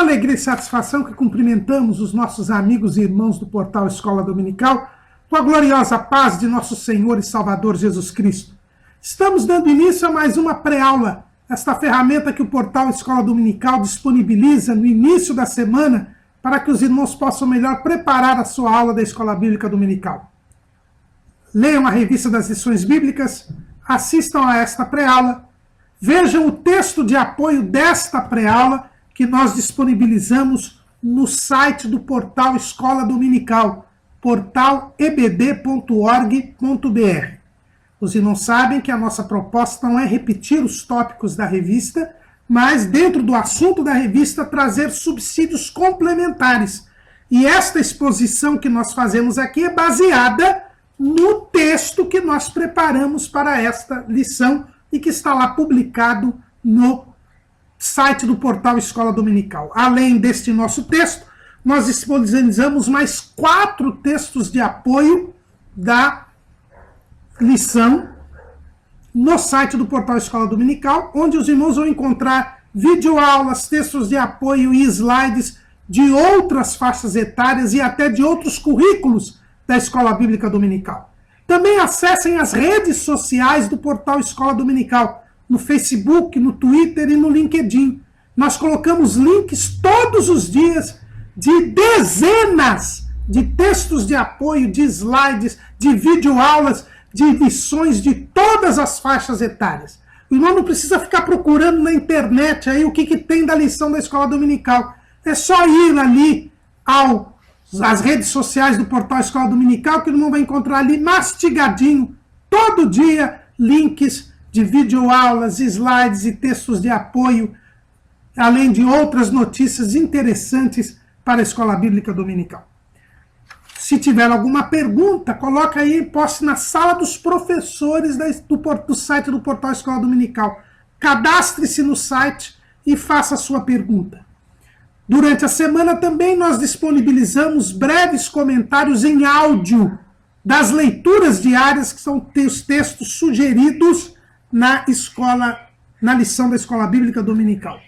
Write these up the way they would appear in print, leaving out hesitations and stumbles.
alegria e satisfação que cumprimentamos os nossos amigos e irmãos do portal Escola Dominical com a gloriosa paz de nosso Senhor e Salvador Jesus Cristo. Estamos dando início a mais uma pré-aula, esta ferramenta que o portal Escola Dominical disponibiliza no início da semana para que os irmãos possam melhor preparar a sua aula da Escola Bíblica Dominical. Leiam a revista das lições bíblicas, assistam a esta pré-aula, vejam o texto de apoio desta pré-aula que nós disponibilizamos no site do portal Escola Dominical, portalebd.org.br. Os irmãos sabem que a nossa proposta não é repetir os tópicos da revista, mas dentro do assunto da revista trazer subsídios complementares. E esta exposição que nós fazemos aqui é baseada no texto que nós preparamos para esta lição e que está lá publicado no site do portal Escola Dominical. Além deste nosso texto, nós disponibilizamos mais 4 textos de apoio da lição no site do portal Escola Dominical, onde os irmãos vão encontrar videoaulas, textos de apoio e slides de outras faixas etárias e até de outros currículos da Escola Bíblica Dominical. Também acessem as redes sociais do portal Escola Dominical, no Facebook, no Twitter e no LinkedIn. Nós colocamos links todos os dias de dezenas de textos de apoio, de slides, de videoaulas, de lições de todas as faixas etárias. O irmão não precisa ficar procurando na internet aí o que tem da lição da Escola Dominical. É só ir ali às redes sociais do portal Escola Dominical que o irmão vai encontrar ali mastigadinho, todo dia, links de videoaulas, slides e textos de apoio, além de outras notícias interessantes para a Escola Bíblica Dominical. Se tiver alguma pergunta, coloca aí e poste na sala dos professores do site do portal Escola Dominical. Cadastre-se no site e faça a sua pergunta. Durante a semana também nós disponibilizamos breves comentários em áudio das leituras diárias, que são os textos sugeridos na lição da Escola Bíblica Dominical.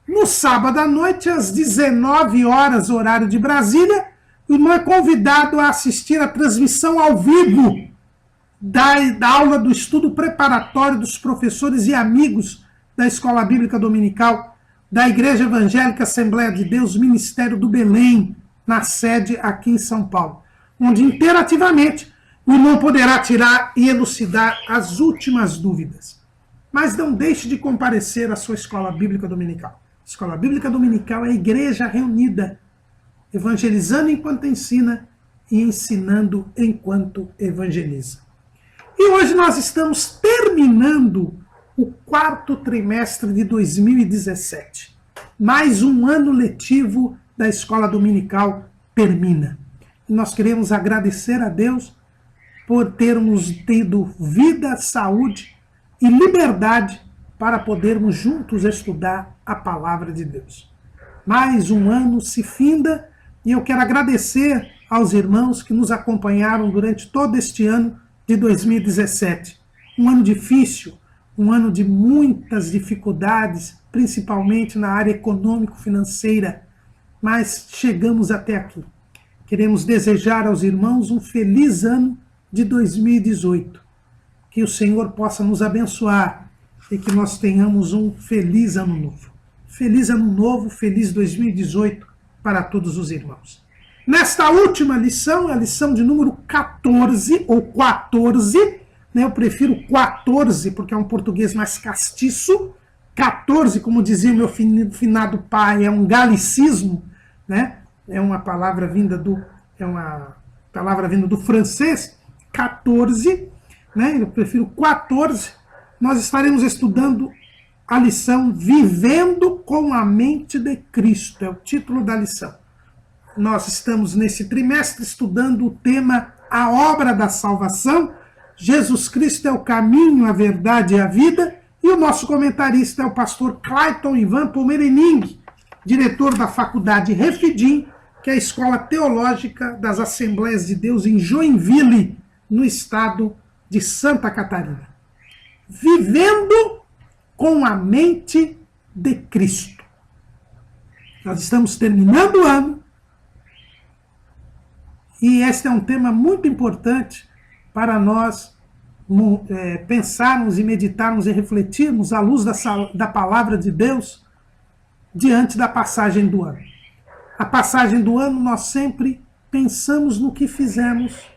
No sábado à noite, às 19 horas, horário de Brasília, o irmão é convidado a assistir a transmissão ao vivo da aula do estudo preparatório dos professores e amigos da Escola Bíblica Dominical, da Igreja Evangélica Assembleia de Deus, Ministério do Belém, na sede aqui em São Paulo, onde interativamente o irmão poderá tirar e elucidar as últimas dúvidas. Mas não deixe de comparecer à sua Escola Bíblica Dominical. A Escola Bíblica Dominical é a igreja reunida, evangelizando enquanto ensina e ensinando enquanto evangeliza. E hoje nós estamos terminando o 4º trimestre de 2017. Mais um ano letivo da Escola Dominical termina. E nós queremos agradecer a Deus por termos tido vida, saúde e liberdade para podermos juntos estudar a Palavra de Deus. Mais um ano se finda e eu quero agradecer aos irmãos que nos acompanharam durante todo este ano de 2017. Um ano difícil, um ano de muitas dificuldades, principalmente na área econômico-financeira, mas chegamos até aqui. Queremos desejar aos irmãos um feliz ano de 2018. Que o Senhor possa nos abençoar e que nós tenhamos um feliz ano novo. Feliz ano novo, feliz 2018 para todos os irmãos. Nesta última lição, a lição de número 14, ou 14, eu prefiro 14 porque é um português mais castiço. 14, como dizia o meu finado pai, é um galicismo, né? É uma palavra vinda do francês. 14, né? Eu prefiro 14. Nós estaremos estudando a lição Vivendo com a Mente de Cristo, é o título da lição. Nós estamos nesse trimestre estudando o tema A Obra da Salvação. Jesus Cristo é o caminho, a verdade e a vida. E o nosso comentarista é o pastor Clayton Ivan Pomerening, diretor da Faculdade Refidim, que é a Escola Teológica das Assembleias de Deus em Joinville, no estado de Santa Catarina. Vivendo com a mente de Cristo. Nós estamos terminando o ano e este é um tema muito importante para nós pensarmos e meditarmos e refletirmos à luz da palavra de Deus diante da passagem do ano. A passagem do ano nós sempre pensamos no que fizemos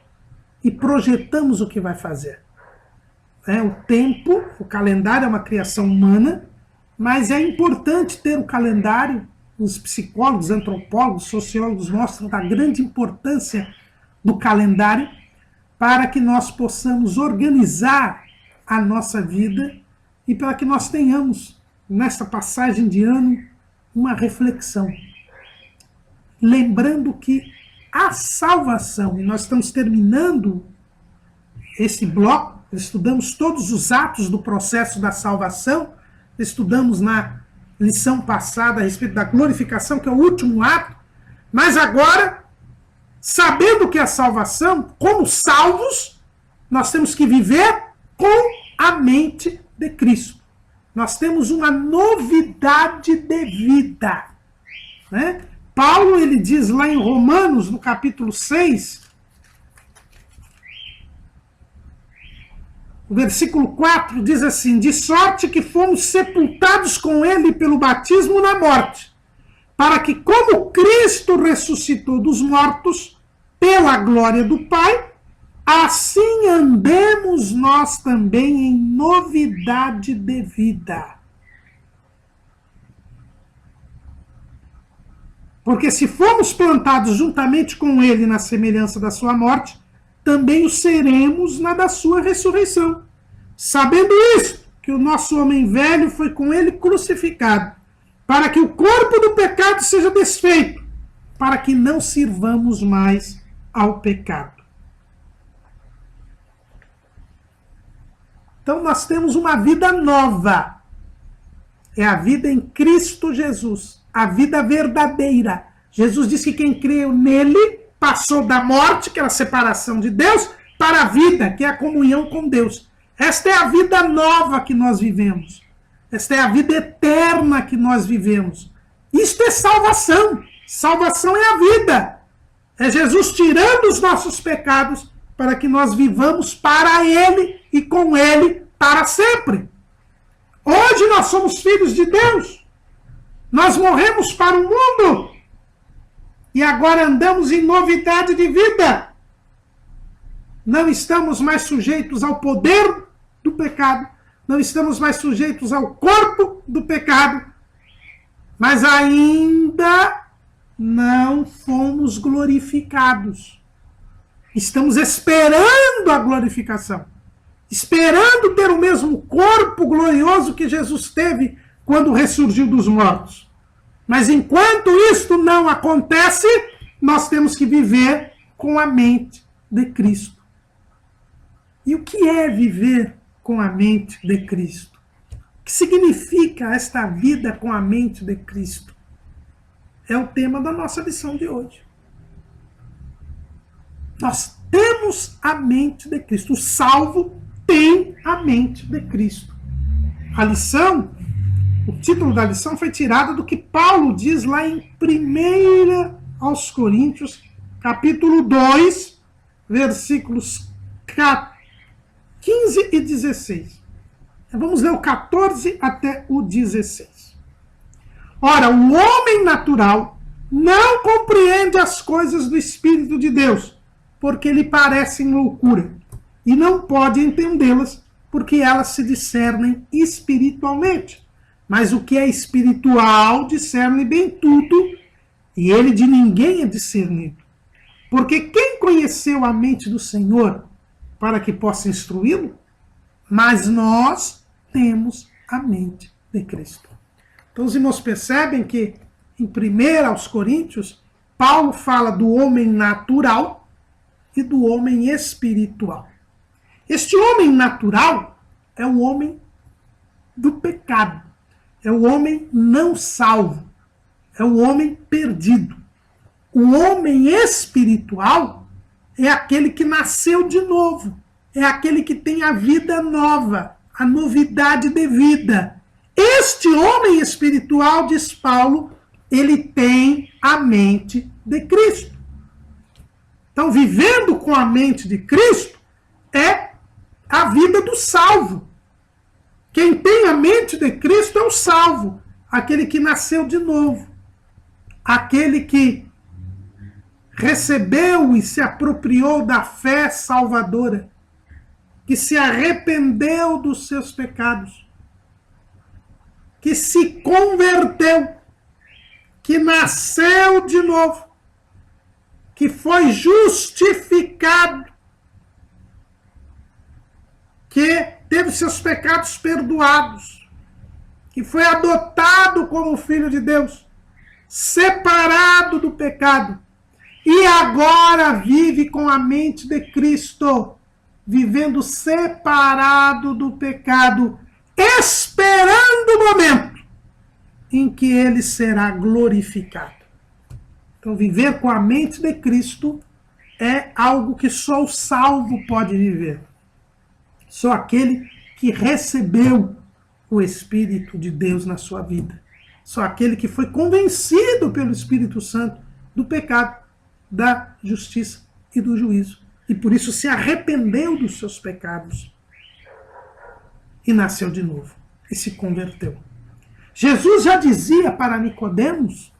e projetamos o que vai fazer. O tempo, o calendário é uma criação humana, mas é importante ter um calendário. Os psicólogos, antropólogos, sociólogos mostram da grande importância do calendário para que nós possamos organizar a nossa vida e para que nós tenhamos, nessa passagem de ano, uma reflexão. Lembrando que a salvação, e nós estamos terminando esse bloco, estudamos todos os atos do processo da salvação, estudamos na lição passada a respeito da glorificação, que é o último ato, mas agora, sabendo que é a salvação, como salvos, nós temos que viver com a mente de Cristo. Nós temos uma novidade de vida. Né? Paulo, ele diz lá em Romanos, no capítulo 6, o versículo 4 diz assim: de sorte que fomos sepultados com ele pelo batismo na morte, para que, como Cristo ressuscitou dos mortos, pela glória do Pai, assim andemos nós também em novidade de vida. Porque se fomos plantados juntamente com ele na semelhança da sua morte, também o seremos na da sua ressurreição. Sabendo isto, que o nosso homem velho foi com ele crucificado, para que o corpo do pecado seja desfeito, para que não sirvamos mais ao pecado. Então nós temos uma vida nova. É a vida em Cristo Jesus, a vida verdadeira. Jesus disse que quem creu nele passou da morte, que era a separação de Deus, para a vida, que é a comunhão com Deus. Esta é a vida nova que nós vivemos. Esta é a vida eterna que nós vivemos. Isto é salvação. Salvação é a vida. É Jesus tirando os nossos pecados para que nós vivamos para Ele e com Ele para sempre. Hoje nós somos filhos de Deus. Nós morremos para o mundo. E agora andamos em novidade de vida. Não estamos mais sujeitos ao poder do pecado. Não estamos mais sujeitos ao corpo do pecado. Mas ainda não fomos glorificados. Estamos esperando a glorificação. Esperando ter o mesmo corpo glorioso que Jesus teve quando ressurgiu dos mortos. Mas enquanto isto não acontece, nós temos que viver com a mente de Cristo. E o que é viver com a mente de Cristo? O que significa esta vida com a mente de Cristo? É o tema da nossa lição de hoje. Nós temos a mente de Cristo. O salvo tem a mente de Cristo. A lição, o título da lição foi tirado do que Paulo diz lá em 1 aos Coríntios, capítulo 2, versículos 15 e 16. Vamos ler o 14 até o 16. Ora, o homem natural não compreende as coisas do Espírito de Deus, porque lhe parecem loucura, e não pode entendê-las, porque elas se discernem espiritualmente. Mas o que é espiritual discerne bem tudo, e ele de ninguém é discernido. Porque quem conheceu a mente do Senhor para que possa instruí-lo? Mas nós temos a mente de Cristo. Então os irmãos percebem que em 1 aos Coríntios, Paulo fala do homem natural e do homem espiritual. Este homem natural é o homem do pecado. É o homem não salvo. É o homem perdido. O homem espiritual é aquele que nasceu de novo. É aquele que tem a vida nova, a novidade de vida. Este homem espiritual, diz Paulo, ele tem a mente de Cristo. Então, vivendo com a mente de Cristo é a vida do salvo. Quem tem a mente de Cristo é o salvo, aquele que nasceu de novo, aquele que recebeu e se apropriou da fé salvadora, que se arrependeu dos seus pecados, que se converteu, que nasceu de novo, que foi justificado, que teve seus pecados perdoados, que foi adotado como filho de Deus, separado do pecado, e agora vive com a mente de Cristo, vivendo separado do pecado, esperando o momento em que ele será glorificado. Então, viver com a mente de Cristo é algo que só o salvo pode viver. Só aquele que recebeu o Espírito de Deus na sua vida. Só aquele que foi convencido pelo Espírito Santo do pecado, da justiça e do juízo. E por isso se arrependeu dos seus pecados. E nasceu de novo. E se converteu. Jesus já dizia para Nicodemos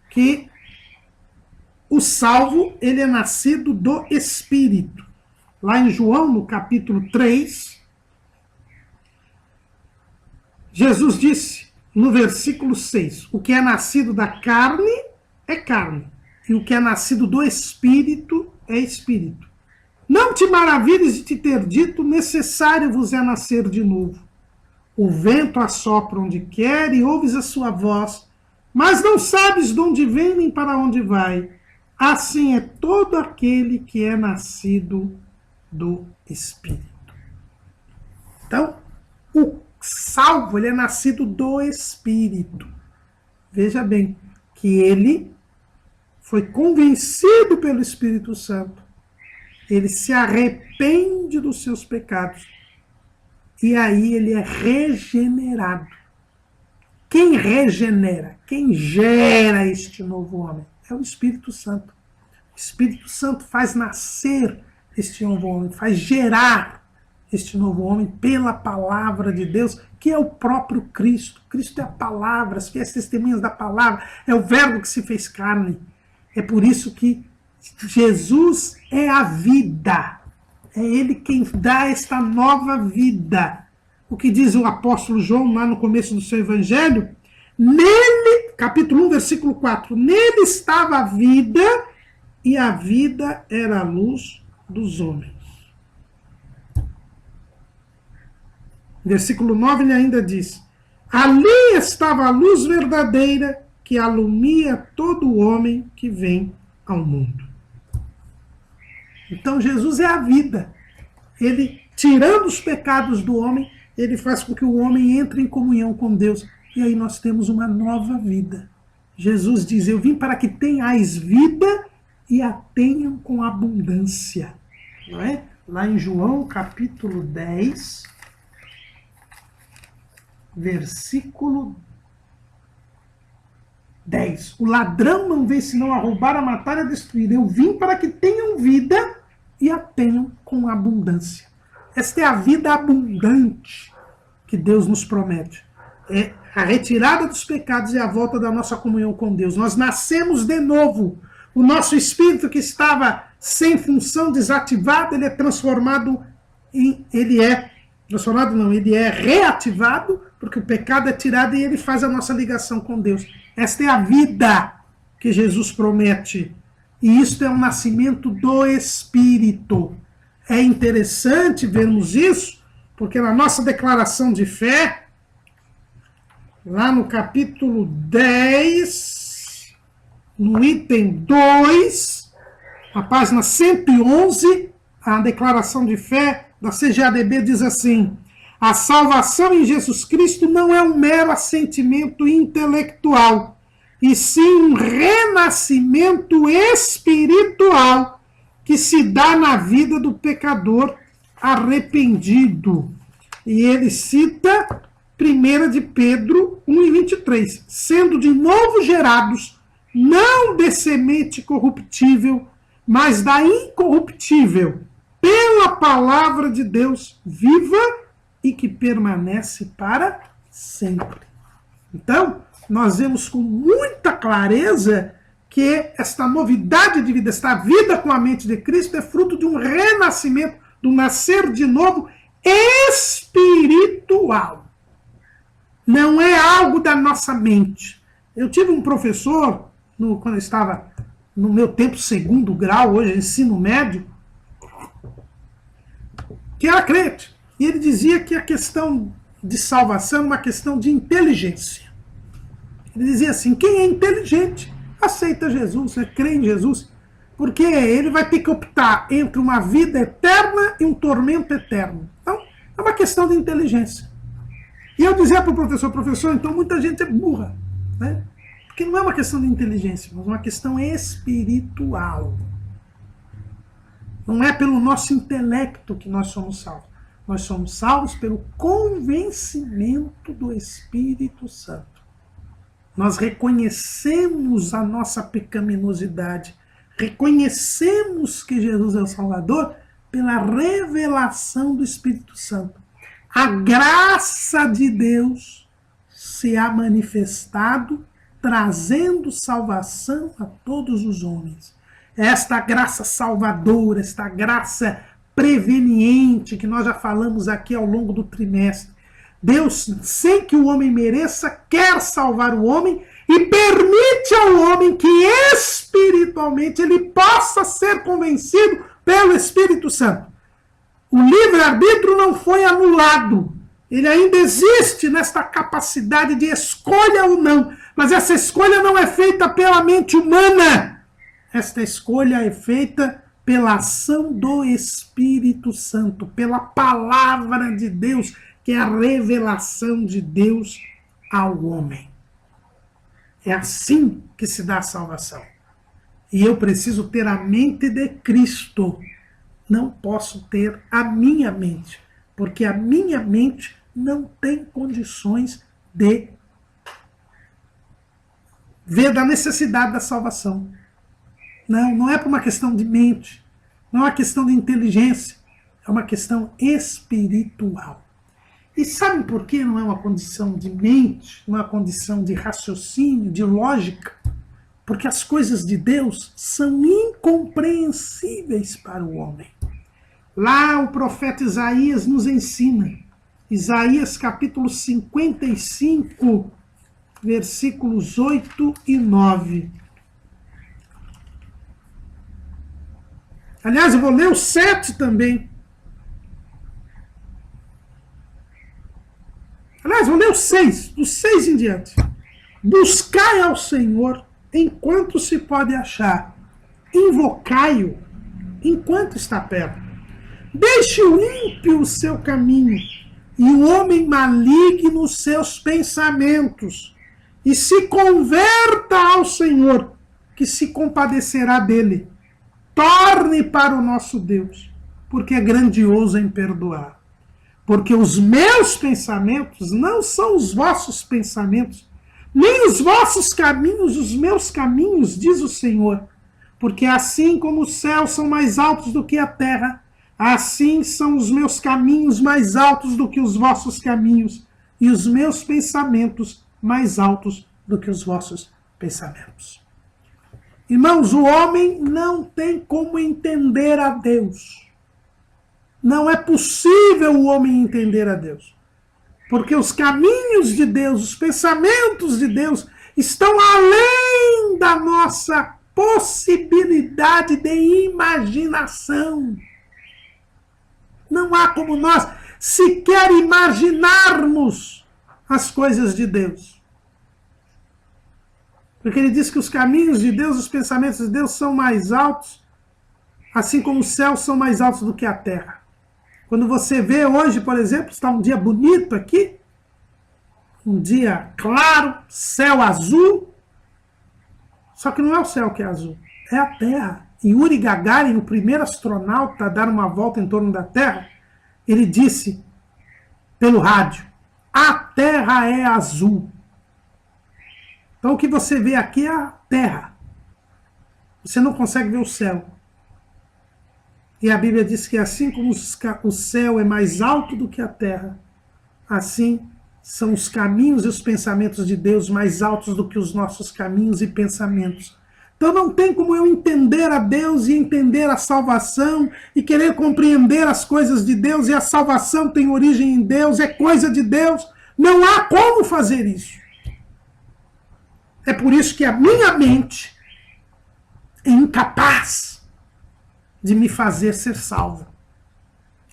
que o salvo, ele é nascido do Espírito. Lá em João, no capítulo 3, Jesus disse, no versículo 6, o que é nascido da carne é carne, e o que é nascido do Espírito é Espírito. Não te maravilhes de te ter dito, necessário vos é nascer de novo. O vento assopra onde quer e ouves a sua voz, mas não sabes de onde vem nem para onde vai. Assim é todo aquele que é nascido do Espírito. Então, o salvo, ele é nascido do Espírito. Veja bem, que ele foi convencido pelo Espírito Santo. Ele se arrepende dos seus pecados. E aí ele é regenerado. Quem regenera, quem gera este novo homem? É o Espírito Santo. O Espírito Santo faz nascer este novo homem, faz gerar este novo homem pela palavra de Deus, que é o próprio Cristo. Cristo é a palavra, as fiéis testemunhas da palavra, é o verbo que se fez carne. É por isso que Jesus é a vida. É ele quem dá esta nova vida. O que diz o apóstolo João lá no começo do seu evangelho? Nele, capítulo 1, versículo 4, nele estava a vida, e a vida era a luz dos homens. Versículo 9, ele ainda diz, ali estava a luz verdadeira, que alumia todo homem que vem ao mundo. Então Jesus é a vida. Ele, tirando os pecados do homem, ele faz com que o homem entre em comunhão com Deus. E aí nós temos uma nova vida. Jesus diz, eu vim para que tenhais vida e a tenham com abundância. Não é? Lá em João, capítulo 10, versículo 10. O ladrão não vem senão a roubar, a matar e a destruir. Eu vim para que tenham vida e a tenham com abundância. Esta é a vida abundante que Deus nos promete. É a retirada dos pecados e a volta da nossa comunhão com Deus. Nós nascemos de novo. O nosso espírito que estava sem função, desativado, ele é transformado em... Ele é reativado, porque o pecado é tirado e ele faz a nossa ligação com Deus. Esta é a vida que Jesus promete. E isto é um nascimento do Espírito. É interessante vermos isso, porque na nossa declaração de fé, lá no capítulo 10, no item 2, na página 111, a declaração de fé da CGADB diz assim: a salvação em Jesus Cristo não é um mero assentimento intelectual, e sim um renascimento espiritual que se dá na vida do pecador arrependido. E ele cita 1 de Pedro 1:23, sendo de novo gerados, não de semente corruptível, mas da incorruptível, pela palavra de Deus viva e que permanece para sempre. Então, nós vemos com muita clareza que esta novidade de vida, esta vida com a mente de Cristo, é fruto de um renascimento, do nascer de novo espiritual. Não é algo da nossa mente. Eu tive um professor, quando eu estava no meu tempo segundo grau, hoje ensino médio, que era crente. E ele dizia que a questão de salvação é uma questão de inteligência. Ele dizia assim, quem é inteligente aceita Jesus, crê em Jesus, porque ele vai ter que optar entre uma vida eterna e um tormento eterno. Então, é uma questão de inteligência. E eu dizia para o professor, então muita gente é burra, né? Porque não é uma questão de inteligência, mas uma questão espiritual. Não é pelo nosso intelecto que nós somos salvos. Nós somos salvos pelo convencimento do Espírito Santo. Nós reconhecemos a nossa pecaminosidade, reconhecemos que Jesus é o Salvador pela revelação do Espírito Santo. A graça de Deus se há manifestado, trazendo salvação a todos os homens. Esta graça salvadora, esta graça preveniente, que nós já falamos aqui ao longo do trimestre. Deus, sem que o homem mereça, quer salvar o homem e permite ao homem que espiritualmente ele possa ser convencido pelo Espírito Santo. O livre-arbítrio não foi anulado. Ele ainda existe nesta capacidade de escolha ou não. Mas essa escolha não é feita pela mente humana. Esta escolha é feita pela ação do Espírito Santo, pela palavra de Deus, que é a revelação de Deus ao homem. É assim que se dá a salvação. E eu preciso ter a mente de Cristo. Não posso ter a minha mente, porque a minha mente não tem condições de ver da necessidade da salvação. Não é por uma questão de mente, não é uma questão de inteligência, é uma questão espiritual. E sabe por que não é uma condição de mente, não é uma condição de raciocínio, de lógica? Porque as coisas de Deus são incompreensíveis para o homem. Lá o profeta Isaías nos ensina, Isaías capítulo 55, versículos 8 e 9. Aliás, eu vou ler o 7 também. Aliás, vou ler o 6, do 6 em diante. Buscai ao Senhor enquanto se pode achar. Invocai-o enquanto está perto. Deixe o ímpio o seu caminho e o homem maligno os seus pensamentos. E se converta ao Senhor, que se compadecerá dele. Torne para o nosso Deus, porque é grandioso em perdoar. Porque os meus pensamentos não são os vossos pensamentos, nem os vossos caminhos, os meus caminhos, diz o Senhor. Porque assim como os céus são mais altos do que a terra, assim são os meus caminhos mais altos do que os vossos caminhos, e os meus pensamentos mais altos do que os vossos pensamentos. Irmãos, o homem não tem como entender a Deus. Não é possível o homem entender a Deus. Porque os caminhos de Deus, os pensamentos de Deus, estão além da nossa possibilidade de imaginação. Não há como nós sequer imaginarmos as coisas de Deus. Porque ele diz que os caminhos de Deus, os pensamentos de Deus são mais altos, assim como os céus são mais altos do que a terra. Quando você vê hoje, por exemplo, está um dia bonito aqui, um dia claro, céu azul, só que não é o céu que é azul, é a Terra. E Yuri Gagarin, o primeiro astronauta a dar uma volta em torno da Terra, ele disse pelo rádio, A terra é azul. Então o que você vê aqui é a terra. Você não consegue ver o céu. E a Bíblia diz que assim como o céu é mais alto do que a terra, assim são os caminhos e os pensamentos de Deus mais altos do que os nossos caminhos e pensamentos. Então não tem como eu entender a Deus e entender a salvação e querer compreender as coisas de Deus, e a salvação tem origem em Deus, é coisa de Deus. Não há como fazer isso. É por isso que a minha mente é incapaz de me fazer ser salvo.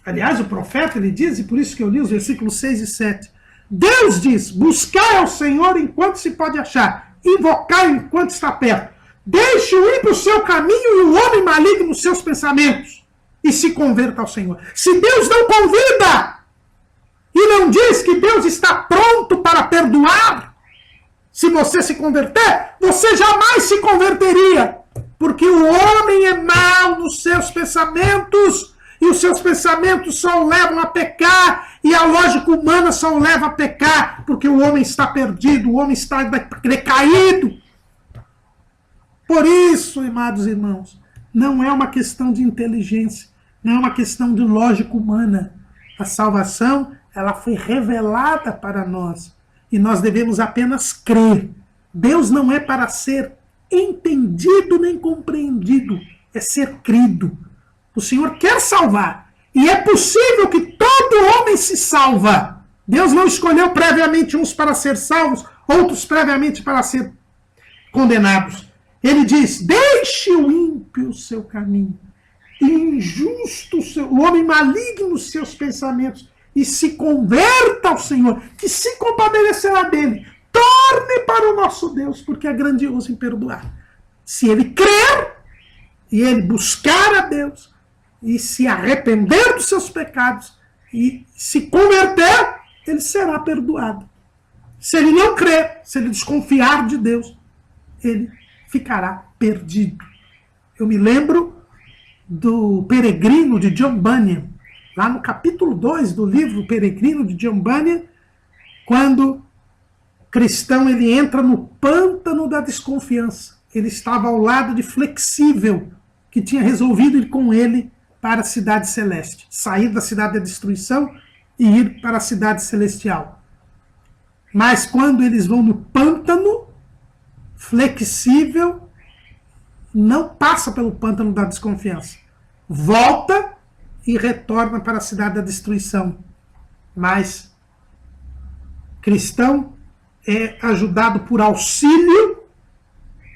Aliás, o profeta, ele diz, e por isso que eu li os versículos 6 e 7, Deus diz, buscai ao Senhor enquanto se pode achar, invocai enquanto está perto. Deixe-o ir para o seu caminho e o homem maligno nos seus pensamentos, e se converta ao Senhor. Se Deus não convida, e não diz que Deus está pronto para perdoar, se você se converter, você jamais se converteria, porque o homem é mau nos seus pensamentos, e os seus pensamentos só o levam a pecar, e a lógica humana só o leva a pecar, porque o homem está perdido, o homem está decaído. Por isso, amados irmãos, não é uma questão de inteligência, não é uma questão de lógica humana. A salvação, ela foi revelada para nós, e nós devemos apenas crer. Deus não é para ser entendido nem compreendido, é ser crido. O Senhor quer salvar, e é possível que todo homem se salva. Deus não escolheu previamente uns para ser salvos, outros previamente para ser condenados. Ele diz, deixe o ímpio o seu caminho, injusto o homem maligno os seus pensamentos, e se converta ao Senhor, que se compadecerá dele. Torne para o nosso Deus, porque é grandioso em perdoar. Se ele crer, e ele buscar a Deus, e se arrepender dos seus pecados, e se converter, ele será perdoado. Se ele não crer, se ele desconfiar de Deus, ele ficará perdido. Eu me lembro do Peregrino de John Bunyan, lá no capítulo 2 do livro Peregrino de John Bunyan, quando o cristão ele entra no pântano da desconfiança. Ele estava ao lado de Flexível, que tinha resolvido ir com ele para a cidade celeste, sair da cidade da destruição e ir para a cidade celestial. Mas quando eles vão no pântano, Flexível não passa pelo pântano da desconfiança. Volta e retorna para a cidade da destruição. Mas cristão é ajudado por auxílio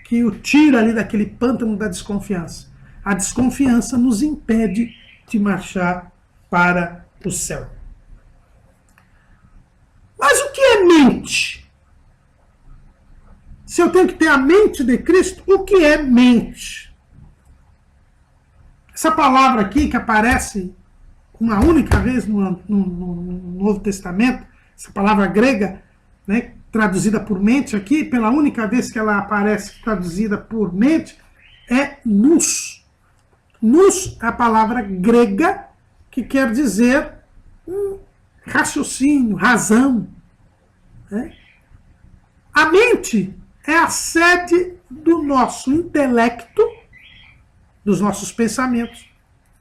que o tira ali daquele pântano da desconfiança. A desconfiança nos impede de marchar para o céu. Mas o que é mente? Se eu tenho que ter a mente de Cristo, o que é mente? Essa palavra aqui que aparece uma única vez no Novo Testamento, essa palavra grega, né, traduzida por mente aqui, pela única vez que ela aparece traduzida por mente, é nous. Nous é a palavra grega que quer dizer raciocínio, razão. Né? A mente é a sede do nosso intelecto, dos nossos pensamentos,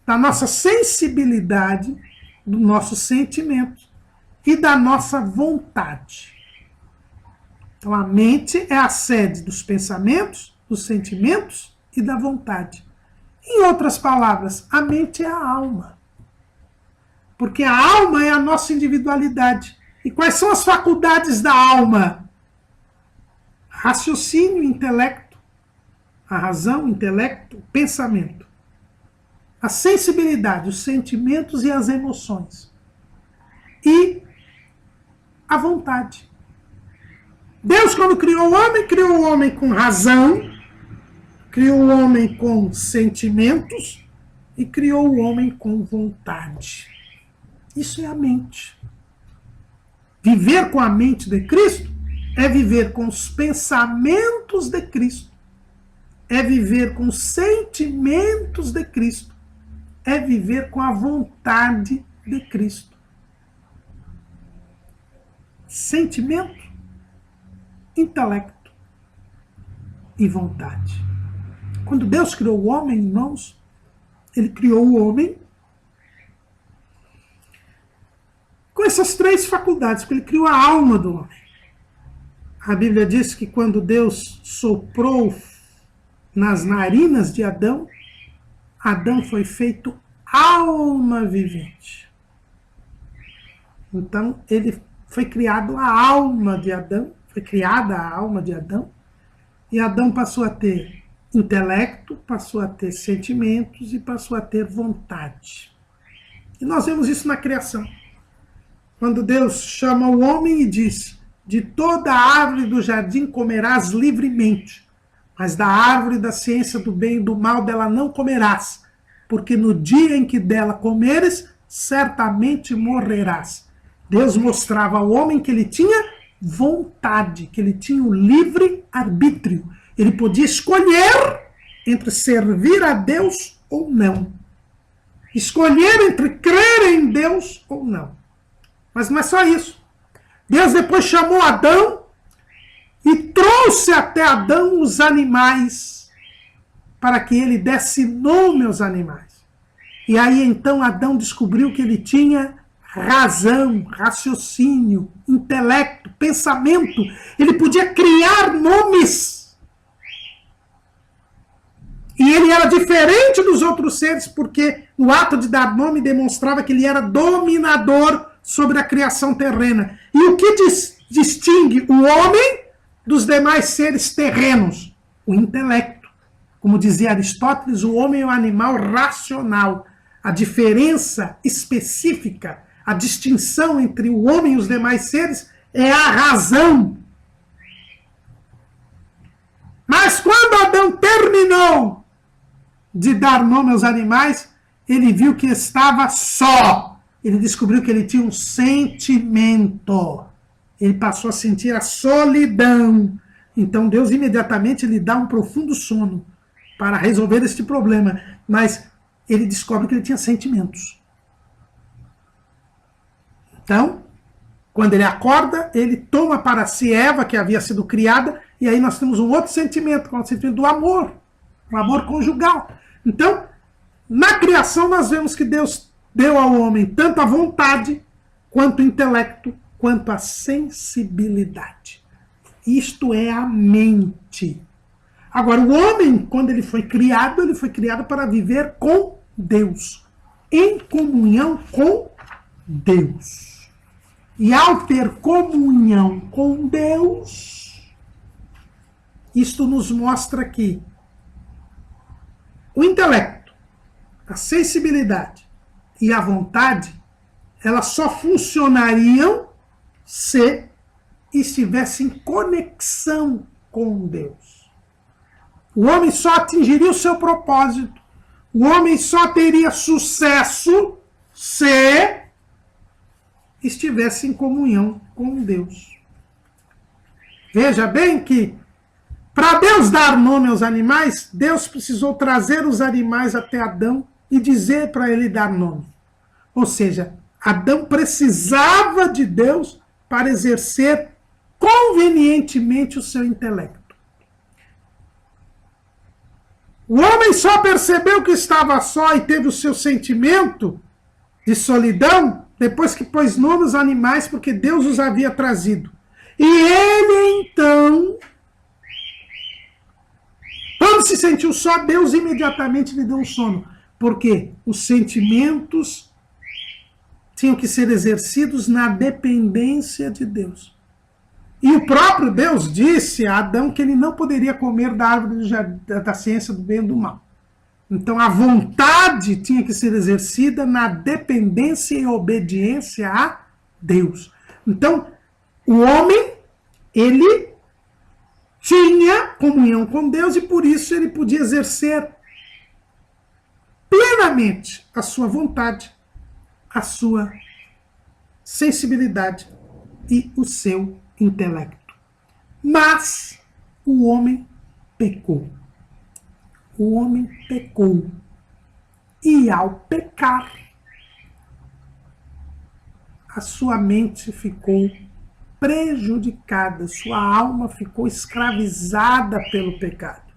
da nossa sensibilidade, do nosso sentimento e da nossa vontade. Então a mente é a sede dos pensamentos, dos sentimentos e da vontade. Em outras palavras, a mente é a alma. Porque a alma é a nossa individualidade. E quais são as faculdades da alma? Raciocínio, intelecto, a razão, intelecto, pensamento. A sensibilidade, os sentimentos e as emoções. E a vontade. Deus, quando criou o homem com razão, criou o homem com sentimentos e criou o homem com vontade. Isso é a mente. Viver com a mente de Cristo é viver com os pensamentos de Cristo, é viver com os sentimentos de Cristo, é viver com a vontade de Cristo. sentimento, intelecto e vontade. Quando Deus criou o homem, irmãos, ele criou o homem com essas três faculdades, porque ele criou a alma do homem. A Bíblia diz que quando Deus soprou nas narinas de Adão, Adão foi feito alma vivente. Então, ele foi criado a alma de Adão, foi criada a alma de Adão, e Adão passou a ter intelecto, passou a ter sentimentos e passou a ter vontade. E nós vemos isso na criação. Quando Deus chama o homem e diz: de toda árvore do jardim comerás livremente, mas da árvore da ciência do bem e do mal dela não comerás, porque no dia em que dela comeres, certamente morrerás. Deus mostrava ao homem que ele tinha vontade, que ele tinha o livre arbítrio. Ele podia escolher entre servir a Deus ou não. Escolher entre crer em Deus ou não. Mas não é só isso. Deus depois chamou Adão e trouxe até Adão os animais para que ele desse nome aos animais. E aí então Adão descobriu que ele tinha razão, raciocínio, intelecto, pensamento. Ele podia criar nomes. E ele era diferente dos outros seres porque o ato de dar nome demonstrava que ele era dominador sobre a criação terrena. E o que distingue o homem dos demais seres terrenos? O intelecto. Como dizia Aristóteles, o homem é um animal racional. A diferença específica, a distinção entre o homem e os demais seres é a razão. Mas quando Adão terminou de dar nome aos animais, ele viu que estava só. Ele descobriu que ele tinha um sentimento. Ele passou a sentir a solidão. Então Deus imediatamente lhe dá um profundo sono para resolver este problema. Mas ele descobre que ele tinha sentimentos. Então, quando ele acorda, ele toma para si Eva, que havia sido criada, e aí nós temos um outro sentimento, que é o sentimento do amor. O amor conjugal. Então, na criação nós vemos que Deus deu ao homem tanto a vontade, quanto o intelecto, quanto a sensibilidade. Isto é a mente. Agora, o homem, quando ele foi criado para viver com Deus, em comunhão com Deus. E ao ter comunhão com Deus, isto nos mostra que o intelecto, a sensibilidade e a vontade, elas só funcionariam se estivessem em conexão com Deus. O homem só atingiria o seu propósito, o homem só teria sucesso se estivesse em comunhão com Deus. Veja bem que, para Deus dar nome aos animais, Deus precisou trazer os animais até Adão e dizer para ele dar nome. Ou seja, Adão precisava de Deus para exercer convenientemente o seu intelecto. O homem só percebeu que estava só e teve o seu sentimento de solidão depois que pôs nome aos animais, porque Deus os havia trazido. E ele então, quando se sentiu só, Deus imediatamente lhe deu um sono. Porque os sentimentos tinham que ser exercidos na dependência de Deus. E o próprio Deus disse a Adão que ele não poderia comer da árvore da ciência do bem e do mal. Então a vontade tinha que ser exercida na dependência e obediência a Deus. Então o homem, ele tinha comunhão com Deus e por isso ele podia exercer plenamente a sua vontade, a sua sensibilidade e o seu intelecto. Mas o homem pecou. O homem pecou. E ao pecar, a sua mente ficou prejudicada, sua alma ficou escravizada pelo pecado.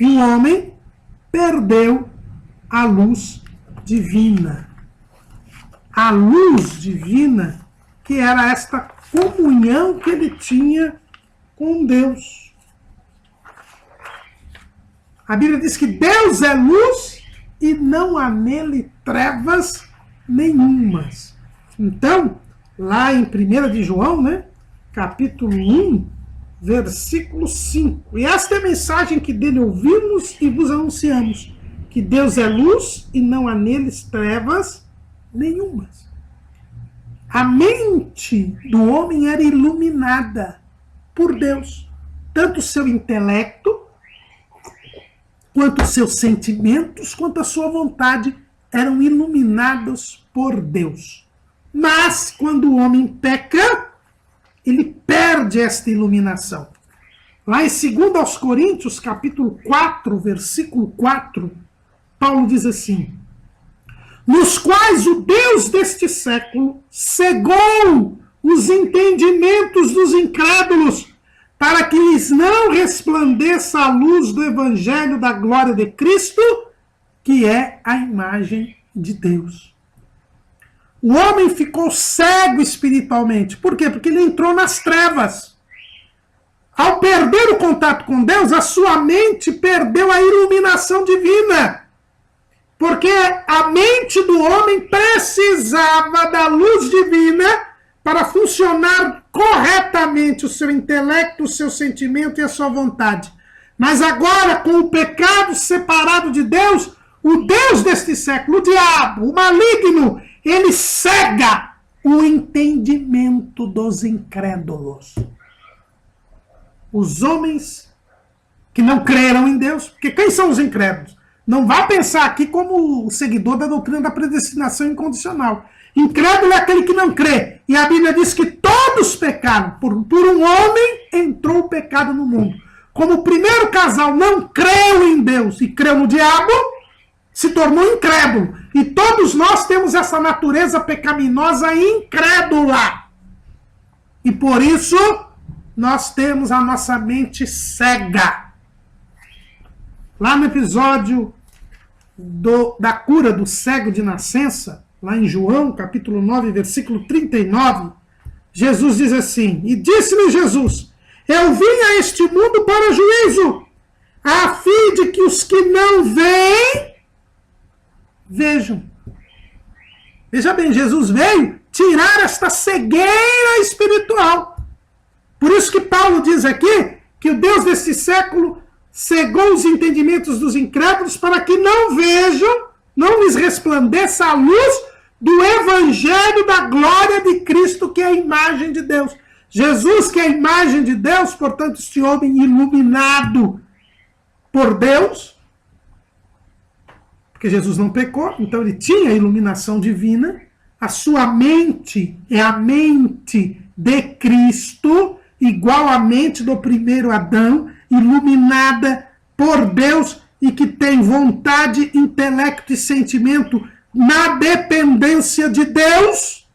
E o homem perdeu a luz divina. A luz divina, que era esta comunhão que ele tinha com Deus. A Bíblia diz que Deus é luz e não há nele trevas nenhumas. Então, lá em 1 de João, capítulo 1, versículo 5. E esta é a mensagem que dele ouvimos e vos anunciamos, que Deus é luz e não há neles trevas nenhumas. A mente do homem era iluminada por Deus. Tanto o seu intelecto, quanto os seus sentimentos, quanto a sua vontade eram iluminados por Deus. Mas, quando o homem peca, ele perde esta iluminação. Lá em 2 Coríntios, capítulo 4, versículo 4, Paulo diz assim: nos quais o Deus deste século cegou os entendimentos dos incrédulos, para que lhes não resplandeça a luz do evangelho da glória de Cristo, que é a imagem de Deus. O homem ficou cego espiritualmente. Por quê? Porque ele entrou nas trevas. Ao perder o contato com Deus, a sua mente perdeu a iluminação divina. Porque a mente do homem precisava da luz divina para funcionar corretamente o seu intelecto, o seu sentimento e a sua vontade. Mas agora, com o pecado separado de Deus, o Deus deste século, o diabo, o maligno, ele cega o entendimento dos incrédulos. Os homens que não creram em Deus, porque quem são os incrédulos? Não vá pensar aqui como seguidor da doutrina da predestinação incondicional. Incrédulo é aquele que não crê. E a Bíblia diz que todos pecaram. Por um homem entrou o pecado no mundo. Como o primeiro casal não creu em Deus e creu no diabo, se tornou incrédulo. E todos nós temos essa natureza pecaminosa incrédula. E por isso nós temos a nossa mente cega. Lá no episódio da cura do cego de nascença, lá em João, capítulo 9, versículo 39, Jesus diz assim: e disse-lhe Jesus: eu vim a este mundo para juízo, a fim de que os que não veem, vejam. Veja bem, Jesus veio tirar esta cegueira espiritual. Por isso que Paulo diz aqui que o Deus desse século cegou os entendimentos dos incrédulos para que não vejam, não lhes resplandeça a luz do evangelho da glória de Cristo, que é a imagem de Deus. Jesus, que é a imagem de Deus, portanto, este homem iluminado por Deus, porque Jesus não pecou, então ele tinha a iluminação divina, a sua mente é a mente de Cristo, igual à mente do primeiro Adão, iluminada por Deus e que tem vontade, intelecto e sentimento na dependência de Deus.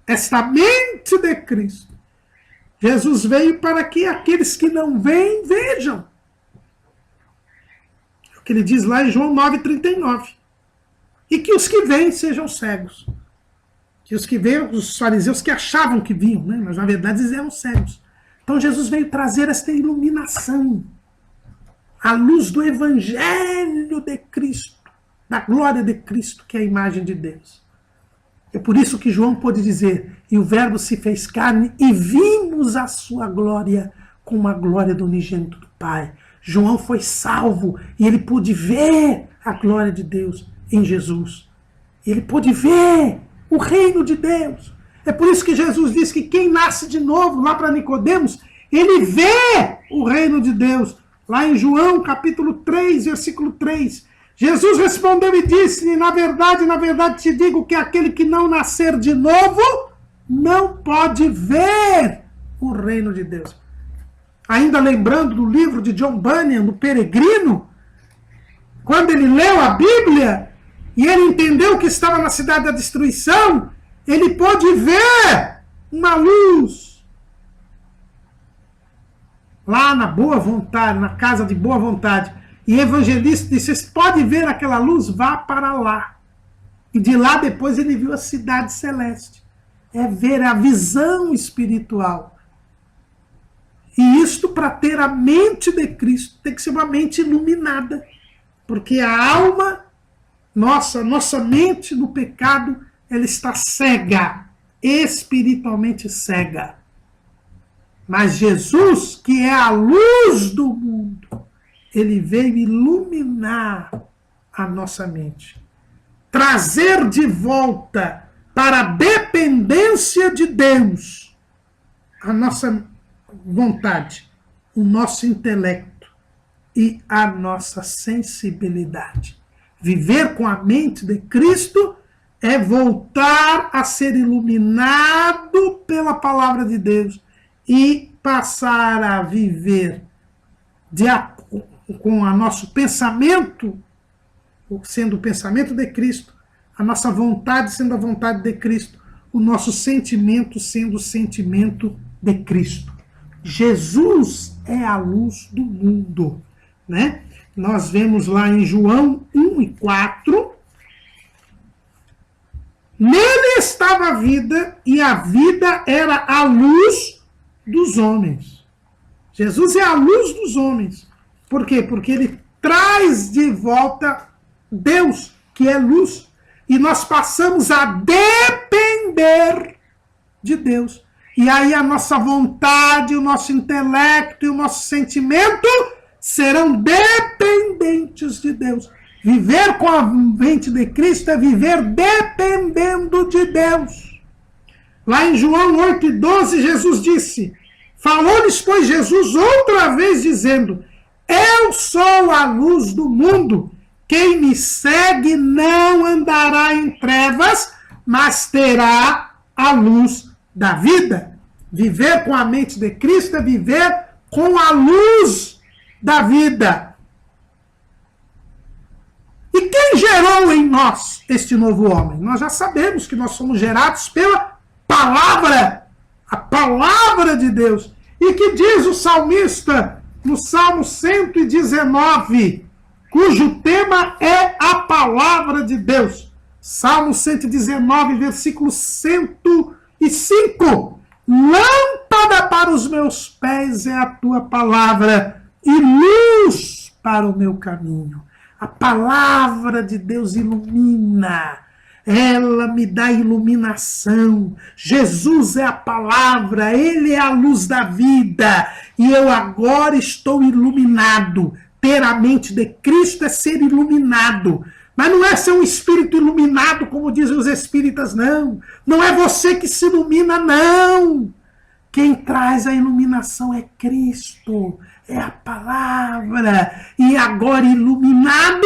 Esta mente de Cristo. Jesus veio para que aqueles que não veem, vejam. É o que ele diz lá em João 9,39. E que os que veem sejam cegos. Que os que veem, os fariseus que achavam que viam, mas na verdade eles eram cegos. Então Jesus veio trazer esta iluminação, a luz do evangelho de Cristo, da glória de Cristo, que é a imagem de Deus. É por isso que João pôde dizer: e o verbo se fez carne e vimos a sua glória como a glória do unigênito do Pai. João foi salvo e ele pôde ver a glória de Deus em Jesus. Ele pôde ver o reino de Deus. É por isso que Jesus diz que quem nasce de novo, lá para Nicodemos, ele vê o reino de Deus. Lá em João, capítulo 3, versículo 3. Jesus respondeu e disse: na verdade te digo que aquele que não nascer de novo, não pode ver o reino de Deus. Ainda lembrando do livro de John Bunyan, do Peregrino, quando ele leu a Bíblia, e ele entendeu que estava na cidade da destruição, ele pôde ver uma luz. Lá na boa vontade, na casa de boa vontade. E o evangelista disse, você pode ver aquela luz? Vá para lá. E de lá depois ele viu a cidade celeste. É ver a visão espiritual. E isto, para ter a mente de Cristo, tem que ser uma mente iluminada. Porque a alma, nossa mente no pecado, ela está cega, espiritualmente cega. Mas Jesus, que é a luz do mundo, ele veio iluminar a nossa mente. Trazer de volta para a dependência de Deus a nossa vontade, o nosso intelecto e a nossa sensibilidade. Viver com a mente de Cristo é voltar a ser iluminado pela palavra de Deus e passar a viver com o nosso pensamento, sendo o pensamento de Cristo, a nossa vontade sendo a vontade de Cristo, o nosso sentimento sendo o sentimento de Cristo. Jesus é a luz do mundo, né? Nós vemos lá em João 1:4, nele estava a vida, e a vida era a luz dos homens. Jesus é a luz dos homens. Por quê? Porque ele traz de volta Deus, que é luz, e nós passamos a depender de Deus. E aí a nossa vontade, o nosso intelecto e o nosso sentimento serão dependentes de Deus. Viver com a mente de Cristo é viver dependendo de Deus. Lá em João 8:12, Jesus disse, falou-lhes, pois, Jesus outra vez, dizendo, eu sou a luz do mundo, quem me segue não andará em trevas, mas terá a luz da vida. Viver com a mente de Cristo é viver com a luz da vida. E quem gerou em nós este novo homem? Nós já sabemos que nós somos gerados pela palavra, a palavra de Deus. E que diz o salmista no Salmo 119, cujo tema é a palavra de Deus. Salmo 119, versículo 105. Lâmpada para os meus pés é a tua palavra e luz para o meu caminho. A palavra de Deus ilumina. Ela me dá iluminação. Jesus é a palavra, ele é a luz da vida. E eu agora estou iluminado. Ter a mente de Cristo é ser iluminado. Mas não é ser um espírito iluminado, como dizem os espíritas, não. Não é você que se ilumina, não. Quem traz a iluminação é Cristo, é a palavra. E agora, iluminado,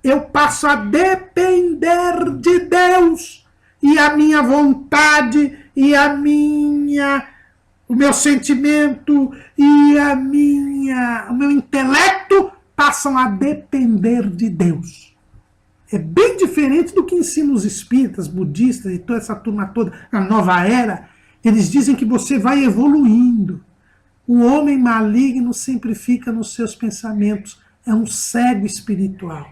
eu passo a depender de Deus. E a minha vontade, e o meu sentimento, e o meu intelecto passam a depender de Deus. É bem diferente do que ensinam os espíritas, budistas e toda essa turma toda, na nova era. Eles dizem que você vai evoluindo. O homem maligno sempre fica nos seus pensamentos. É um cego espiritual.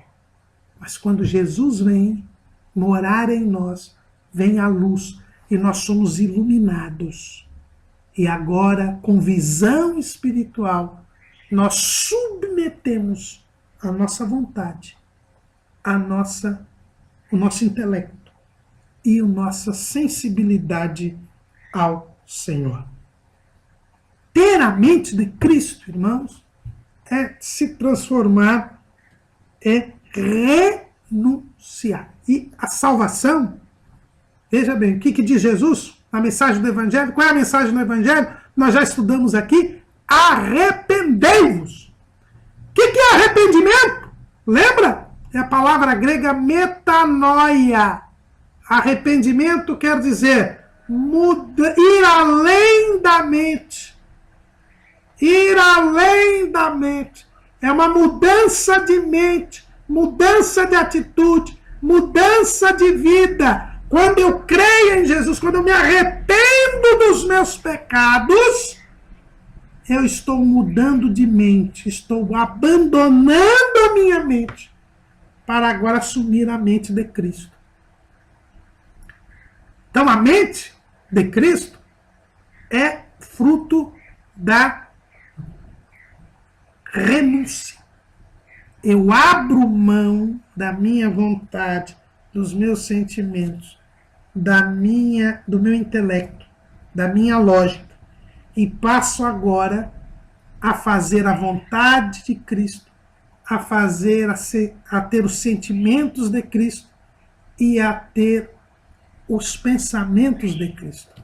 Mas quando Jesus vem morar em nós, vem a luz e nós somos iluminados. E agora, com visão espiritual, nós submetemos a nossa vontade, o nosso intelecto e a nossa sensibilidade ao Senhor. Ter a mente de Cristo, irmãos, é se transformar, é renunciar. E a salvação, veja bem, o que diz Jesus na mensagem do Evangelho? Qual é a mensagem do Evangelho? Nós já estudamos aqui. Arrependei-vos. O que é arrependimento? Lembra? É a palavra grega metanoia. Arrependimento quer dizer ir além da mente. Ir além da mente. É uma mudança de mente, mudança de atitude, mudança de vida. Quando eu creio em Jesus, quando eu me arrependo dos meus pecados, eu estou mudando de mente, estou abandonando a minha mente para agora assumir a mente de Cristo. Então a mente de Cristo é fruto da renúncia. Eu abro mão da minha vontade, dos meus sentimentos, do meu intelecto, da minha lógica, e passo agora a fazer a vontade de Cristo, a ter os sentimentos de Cristo e a ter os pensamentos de Cristo.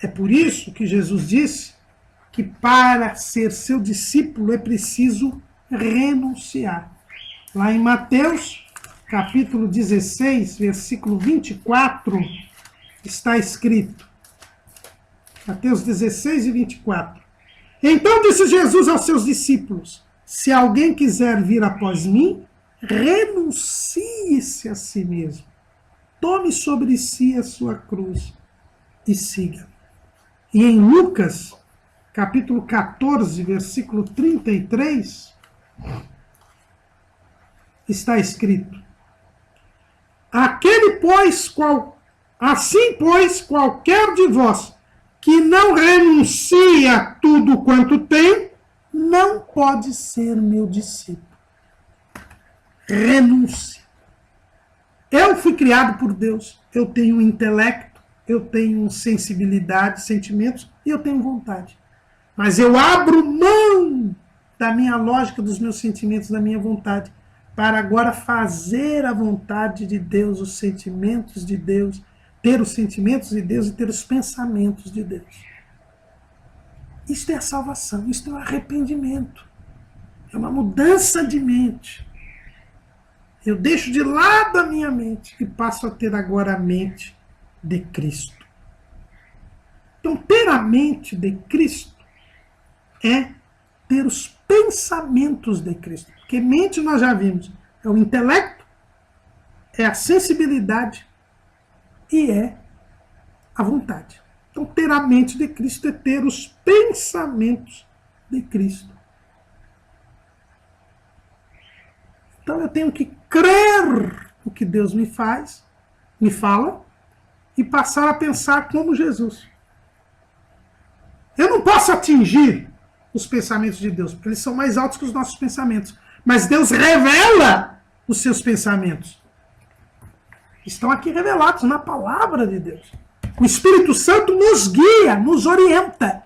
É por isso que Jesus disse que para ser seu discípulo é preciso renunciar. Lá em Mateus, capítulo 16, versículo 24, está escrito. Mateus 16 e 24. Então disse Jesus aos seus discípulos: se alguém quiser vir após mim, renuncie-se a si mesmo. Tome sobre si a sua cruz e siga. E em Lucas, capítulo 14, versículo 33, está escrito: assim, pois, qualquer de vós que não renuncia a tudo quanto tem, não pode ser meu discípulo. Renúncia. Eu fui criado por Deus. Eu tenho um intelecto, eu tenho sensibilidade, sentimentos e eu tenho vontade. Mas eu abro mão da minha lógica, dos meus sentimentos, da minha vontade, para agora fazer a vontade de Deus, os sentimentos de Deus, ter os sentimentos de Deus e ter os pensamentos de Deus. Isto é a salvação, isto é o arrependimento. É uma mudança de mente. Eu deixo de lado a minha mente e passo a ter agora a mente de Cristo. Então, ter a mente de Cristo é ter os pensamentos de Cristo. Porque mente nós já vimos, é o intelecto, é a sensibilidade e é a vontade. Então, ter a mente de Cristo é ter os pensamentos de Cristo. Então, eu tenho que crer no que Deus me fala, e passar a pensar como Jesus. Eu não posso atingir os pensamentos de Deus, porque eles são mais altos que os nossos pensamentos. Mas Deus revela os seus pensamentos. Estão aqui revelados na palavra de Deus. O Espírito Santo nos guia, nos orienta.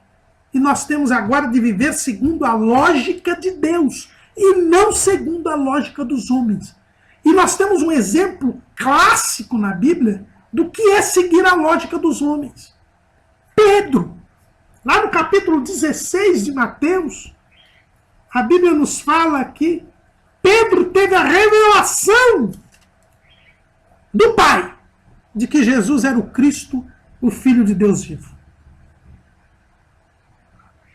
E nós temos agora de viver segundo a lógica de Deus e não segundo a lógica dos homens. E nós temos um exemplo clássico na Bíblia do que é seguir a lógica dos homens. Pedro, lá no capítulo 16 de Mateus, a Bíblia nos fala que Pedro teve a revelação do Pai de que Jesus era o Cristo, o Filho de Deus vivo.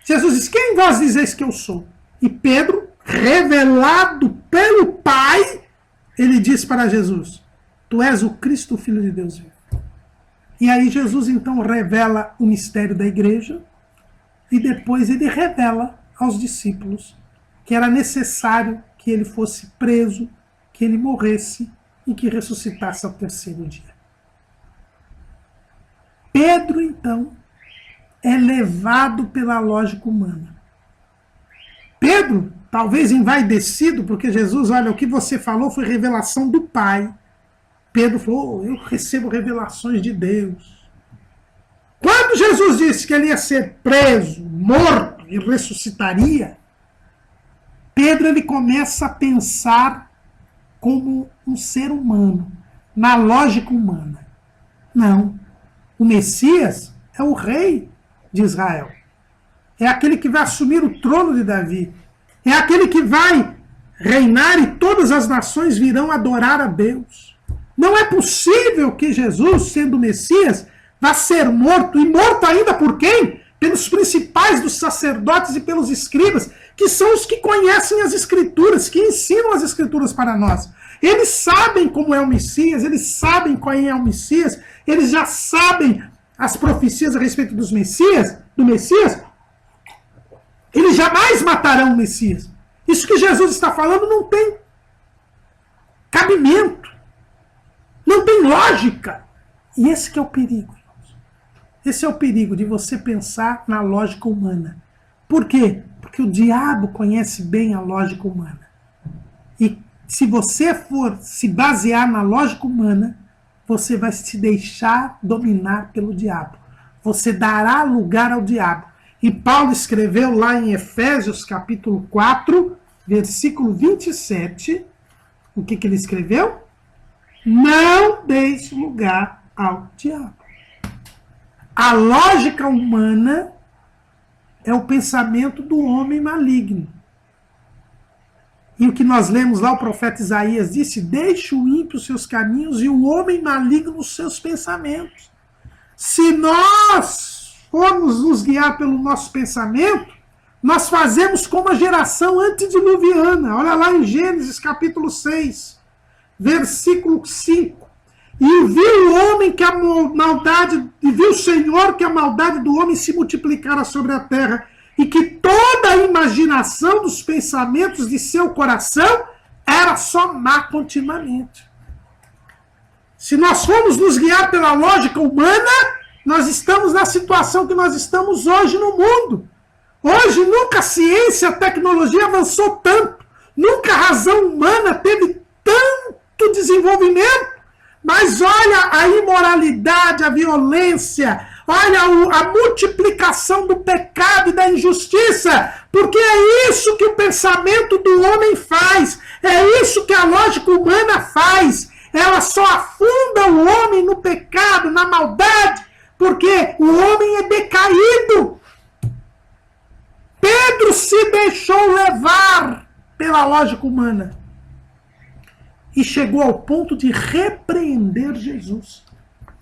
Jesus diz: quem vós dizeis que eu sou? E Pedro, revelado pelo Pai, ele diz para Jesus: tu és o Cristo, o Filho de Deus vivo. E aí Jesus então revela o mistério da igreja e depois ele revela aos discípulos que era necessário que ele fosse preso, que ele morresse e que ressuscitasse ao terceiro dia. Pedro, então, é levado pela lógica humana. Pedro, talvez envaidecido, porque Jesus, olha, o que você falou foi revelação do Pai. Pedro falou: eu recebo revelações de Deus. Quando Jesus disse que ele ia ser preso, morto e ressuscitaria, Pedro ele começa a pensar como um ser humano, na lógica humana. Não. O Messias é o rei de Israel. É aquele que vai assumir o trono de Davi. É aquele que vai reinar e todas as nações virão adorar a Deus. Não é possível que Jesus, sendo o Messias, vá ser morto, e morto ainda por quem? Pelos principais dos sacerdotes e pelos escribas, que são os que conhecem as Escrituras, que ensinam as Escrituras para nós. Eles sabem como é o Messias, eles sabem quem é o Messias, eles já sabem as profecias a respeito do Messias, eles jamais matarão o Messias. Isso que Jesus está falando não tem cabimento, não tem lógica. E esse que é o perigo. Esse é o perigo de você pensar na lógica humana. Por quê? Porque o diabo conhece bem a lógica humana. E se você for se basear na lógica humana, você vai se deixar dominar pelo diabo. Você dará lugar ao diabo. E Paulo escreveu lá em Efésios capítulo 4, versículo 27, o que ele escreveu? Não deixe lugar ao diabo. A lógica humana é o pensamento do homem maligno. E o que nós lemos lá, o profeta Isaías disse: deixe o ímpio os seus caminhos e o homem maligno os seus pensamentos. Se nós formos nos guiar pelo nosso pensamento, nós fazemos como a geração antediluviana. Olha lá em Gênesis capítulo 6, versículo 5. E viu o homem que a maldade, e viu o Senhor que a maldade do homem se multiplicara sobre a terra, e que toda a imaginação dos pensamentos de seu coração era só má continuamente. Se nós formos nos guiar pela lógica humana, nós estamos na situação que nós estamos hoje no mundo. Hoje nunca a ciência, a tecnologia avançou tanto, nunca a razão humana teve tanto desenvolvimento. Mas olha a imoralidade, a violência, olha a multiplicação do pecado e da injustiça, porque é isso que o pensamento do homem faz, é isso que a lógica humana faz. Ela só afunda o homem no pecado, na maldade, porque o homem é decaído. Pedro se deixou levar pela lógica humana. E chegou ao ponto de repreender Jesus.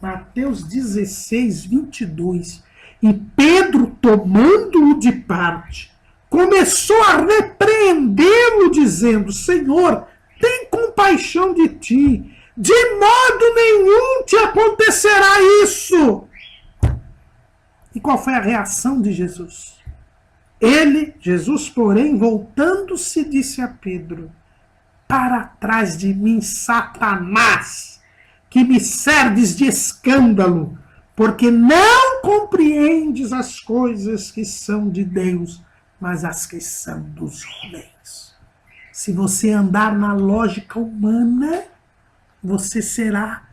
Mateus 16, 22. E Pedro, tomando-o de parte, começou a repreendê-lo, dizendo: Senhor, tem compaixão de ti. De modo nenhum te acontecerá isso. E qual foi a reação de Jesus? Jesus, porém, voltando-se, disse a Pedro: para trás de mim, Satanás, que me serves de escândalo, porque não compreendes as coisas que são de Deus, mas as que são dos homens. Se você andar na lógica humana, você será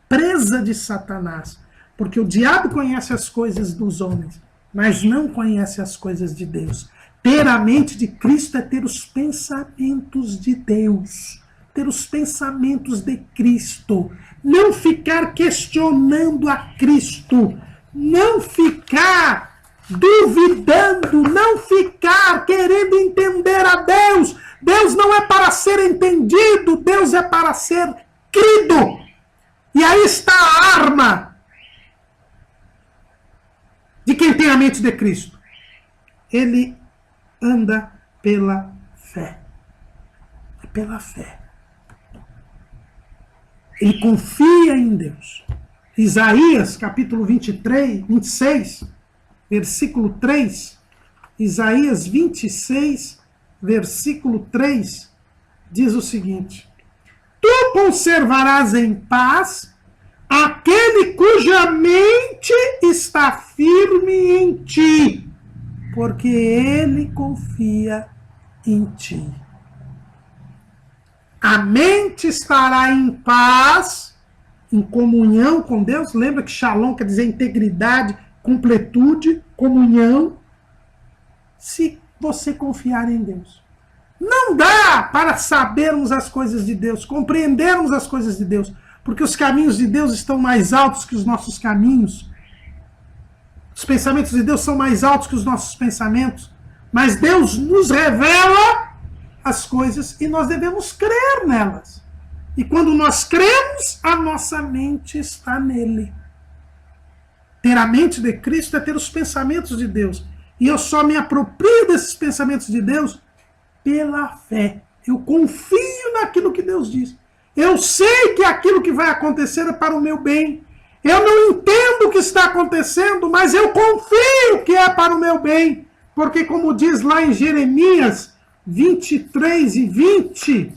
presa de Satanás, porque o diabo conhece as coisas dos homens, mas não conhece as coisas de Deus. Ter a mente de Cristo é ter os pensamentos de Deus, ter os pensamentos de Cristo, não ficar questionando a Cristo, não ficar duvidando, não ficar querendo entender a Deus. Deus não é para ser entendido, Deus é para ser crido. E aí está a arma de quem tem a mente de Cristo. Ele anda pela fé. É pela fé. Ele confia em Deus. Isaías, capítulo 26, versículo 3. Isaías 26, versículo 3, diz o seguinte: Tu conservarás em paz aquele cuja mente está firme em ti, porque ele confia em ti. A mente estará em paz, em comunhão com Deus. Lembra que Shalom quer dizer integridade, completude, comunhão, se você confiar em Deus. Não dá para sabermos as coisas de Deus, compreendermos as coisas de Deus, porque os caminhos de Deus estão mais altos que os nossos caminhos. Os pensamentos de Deus são mais altos que os nossos pensamentos. Mas Deus nos revela as coisas e nós devemos crer nelas. E quando nós cremos, a nossa mente está nele. Ter a mente de Cristo é ter os pensamentos de Deus. E eu só me aproprio desses pensamentos de Deus pela fé. Eu confio naquilo que Deus diz. Eu sei que aquilo que vai acontecer é para o meu bem. Eu não entendo o que está acontecendo, mas eu confio que é para o meu bem. Porque, como diz lá em Jeremias 23 e 20,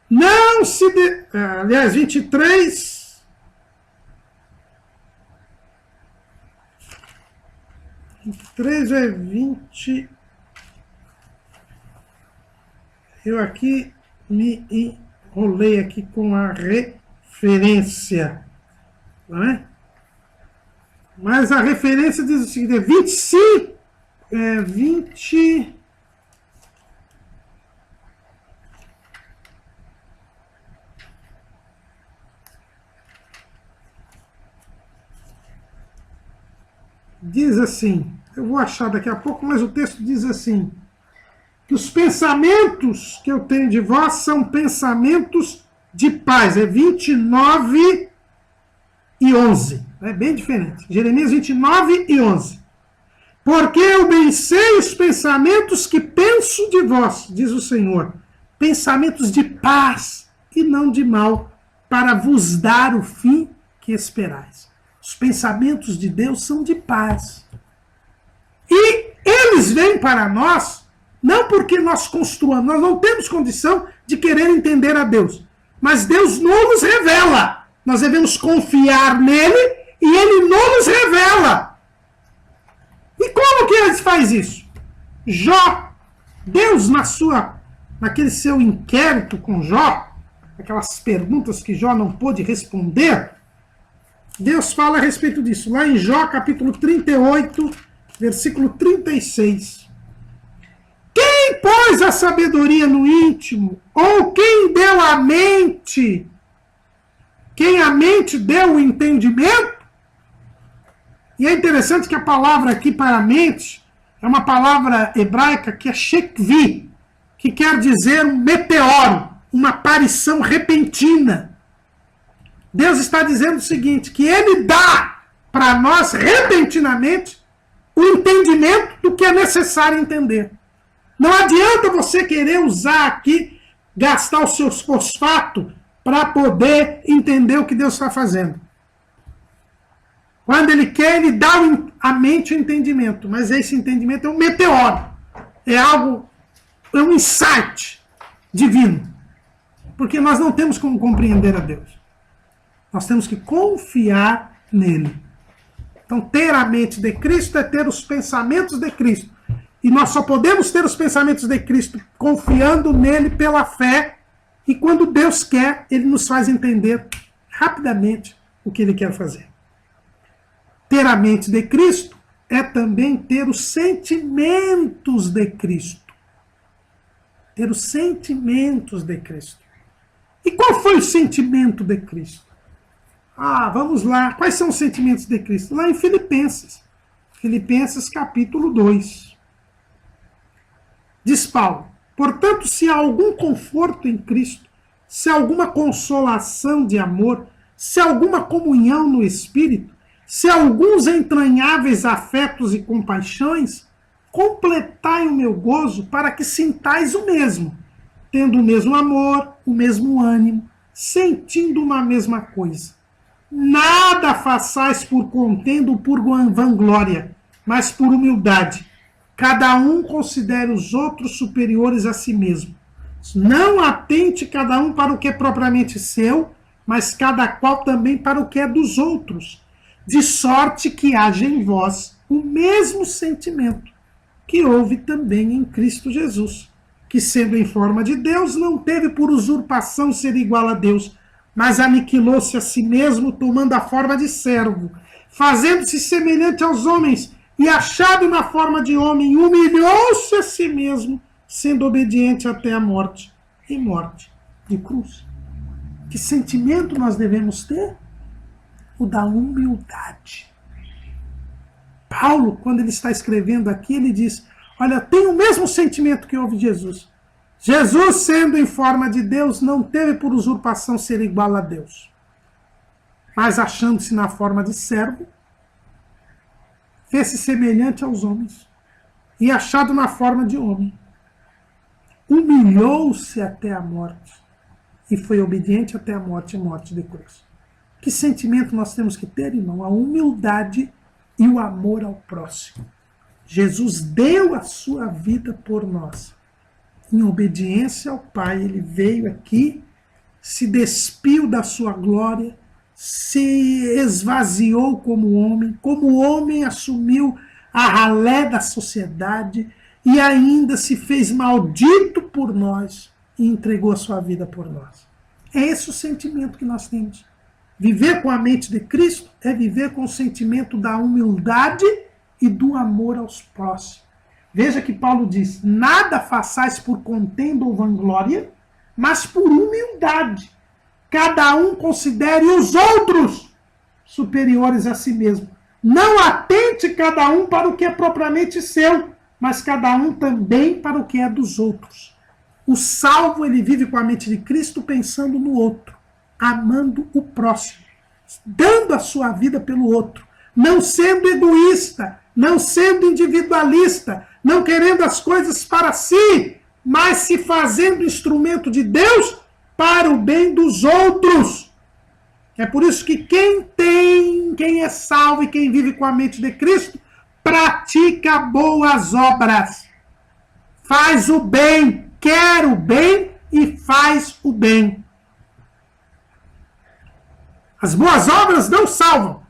não se... Aliás, 23... 23 é 20... Eu aqui me enrolei aqui com a referência, não é? Mas a referência diz o seguinte, é 25, 20... Diz assim, eu vou achar daqui a pouco, mas o texto diz assim, que os pensamentos que eu tenho de vós são pensamentos de paz. É 29 e 11. É bem diferente. Jeremias 29 e 11. Porque eu bem sei os pensamentos que penso de vós, diz o Senhor. Pensamentos de paz e não de mal, para vos dar o fim que esperais. Os pensamentos de Deus são de paz. E eles vêm para nós, não porque nós construamos, nós não temos condição de querer entender a Deus. Mas Deus não nos revela. Nós devemos confiar nele e ele não nos revela. E como que ele faz isso? Jó, Deus naquele seu inquérito com Jó, aquelas perguntas que Jó não pôde responder, Deus fala a respeito disso. Lá em Jó, capítulo 38, versículo 36. Quem pôs a sabedoria no íntimo? Ou quem deu a mente? Quem a mente deu o entendimento? E é interessante que a palavra aqui para mente é uma palavra hebraica que é shekvi, que quer dizer um meteoro, uma aparição repentina. Deus está dizendo o seguinte, que ele dá para nós repentinamente o entendimento do que é necessário entender. Não adianta você querer usar aqui, gastar o seu fosfato para poder entender o que Deus está fazendo. Quando ele quer, ele dá à mente o entendimento, mas esse entendimento é um meteoro, é um insight divino, porque nós não temos como compreender a Deus. Nós temos que confiar nele. Então, ter a mente de Cristo é ter os pensamentos de Cristo. E nós só podemos ter os pensamentos de Cristo confiando nele pela fé. E quando Deus quer, ele nos faz entender rapidamente o que ele quer fazer. Ter a mente de Cristo é também ter os sentimentos de Cristo. Ter os sentimentos de Cristo. E qual foi o sentimento de Cristo? Vamos lá. Quais são os sentimentos de Cristo? Lá em Filipenses. Filipenses capítulo 2. Diz Paulo, portanto, se há algum conforto em Cristo, se há alguma consolação de amor, se há alguma comunhão no Espírito, se há alguns entranháveis afetos e compaixões, completai o meu gozo para que sintais o mesmo, tendo o mesmo amor, o mesmo ânimo, sentindo uma mesma coisa. Nada façais por contenda ou por vanglória, mas por humildade. Cada um considere os outros superiores a si mesmo. Não atente cada um para o que é propriamente seu, mas cada qual também para o que é dos outros. De sorte que haja em vós o mesmo sentimento que houve também em Cristo Jesus, que sendo em forma de Deus, não teve por usurpação ser igual a Deus, mas aniquilou-se a si mesmo, tomando a forma de servo, fazendo-se semelhante aos homens, e achado na forma de homem, humilhou-se a si mesmo, sendo obediente até a morte, e morte de cruz. Que sentimento nós devemos ter? O da humildade. Paulo, quando ele está escrevendo aqui, ele diz, olha, tem o mesmo sentimento que houve de Jesus. Jesus, sendo em forma de Deus, não teve por usurpação ser igual a Deus. Mas achando-se na forma de servo, fez-se semelhante aos homens. E achado na forma de homem, humilhou-se até a morte e foi obediente até a morte e morte de cruz. Que sentimento nós temos que ter, irmão? A humildade e o amor ao próximo. Jesus deu a sua vida por nós. Em obediência ao Pai, ele veio aqui, se despiu da sua glória, se esvaziou como homem assumiu a ralé da sociedade e ainda se fez maldito por nós e entregou a sua vida por nós. É esse o sentimento que nós temos. Viver com a mente de Cristo é viver com o sentimento da humildade e do amor aos próximos. Veja que Paulo diz, nada façais por contenda ou vanglória, mas por humildade. Cada um considere os outros superiores a si mesmo. Não atente cada um para o que é propriamente seu, mas cada um também para o que é dos outros. O salvo, ele vive com a mente de Cristo pensando no outro, amando o próximo, dando a sua vida pelo outro, não sendo egoísta, não sendo individualista, não querendo as coisas para si, mas se fazendo instrumento de Deus para o bem dos outros. É por isso que quem é salvo e quem vive com a mente de Cristo, pratica boas obras. Faz o bem, quer o bem e faz o bem. As boas obras não salvam,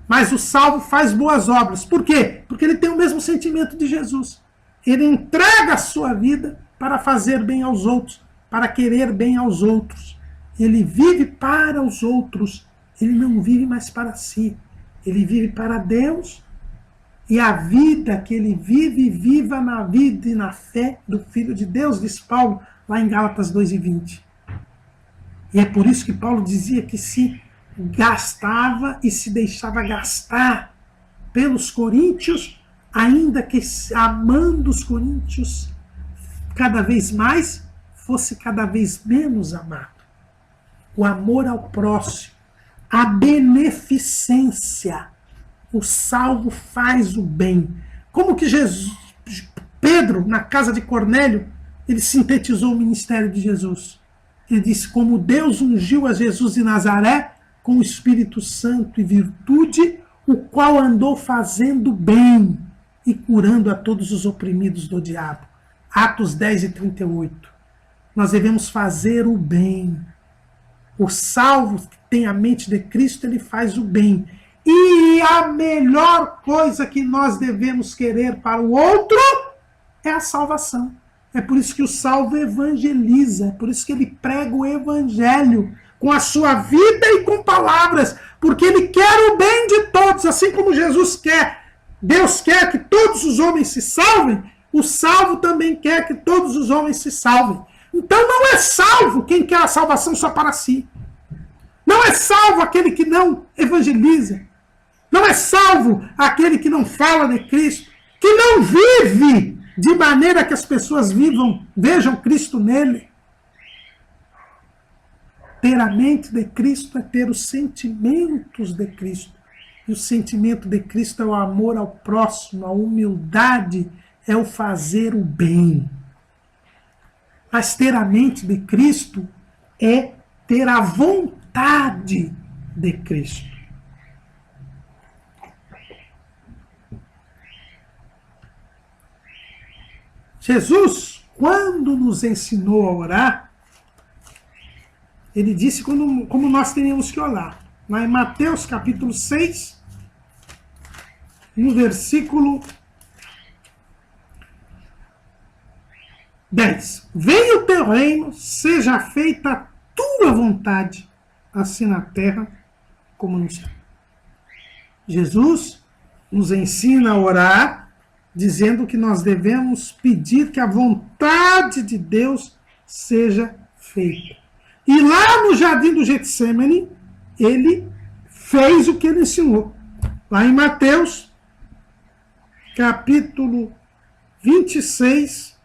mas o salvo faz boas obras. Por quê? Porque ele tem o mesmo sentimento de Jesus. Ele entrega a sua vida para fazer bem aos outros, para querer bem aos outros. Ele vive para os outros. Ele não vive mais para si. Ele vive para Deus. E a vida que ele vive, viva na vida e na fé do Filho de Deus, diz Paulo, lá em Gálatas 2:20. E é por isso que Paulo dizia que se gastava e se deixava gastar pelos coríntios, ainda que amando os coríntios cada vez mais, fosse cada vez menos amado. O amor ao próximo, a beneficência. O salvo faz o bem. Como que Pedro, na casa de Cornélio, ele sintetizou o ministério de Jesus. Ele disse, como Deus ungiu a Jesus de Nazaré com o Espírito Santo e virtude, o qual andou fazendo bem e curando a todos os oprimidos do diabo. Atos 10:38. Nós devemos fazer o bem. O salvo que tem a mente de Cristo, ele faz o bem. E a melhor coisa que nós devemos querer para o outro é a salvação. É por isso que o salvo evangeliza, é por isso que ele prega o evangelho com a sua vida e com palavras, porque ele quer o bem de todos, assim como Jesus quer. Deus quer que todos os homens se salvem, o salvo também quer que todos os homens se salvem. Então não é salvo quem quer a salvação só para si. Não é salvo aquele que não evangeliza. Não é salvo aquele que não fala de Cristo, que não vive de maneira que as pessoas vejam Cristo nele. Ter a mente de Cristo é ter os sentimentos de Cristo. E o sentimento de Cristo é o amor ao próximo, a humildade, é o fazer o bem. Mas ter a mente de Cristo é ter a vontade de Cristo. Jesus, quando nos ensinou a orar, ele disse como nós teríamos que orar. Lá em Mateus capítulo 6, no versículo 10. Venha o teu reino, seja feita a tua vontade, assim na terra como no céu. Jesus nos ensina a orar, dizendo que nós devemos pedir que a vontade de Deus seja feita. E lá no jardim do Getsêmani, ele fez o que ele ensinou. Lá em Mateus, capítulo 26,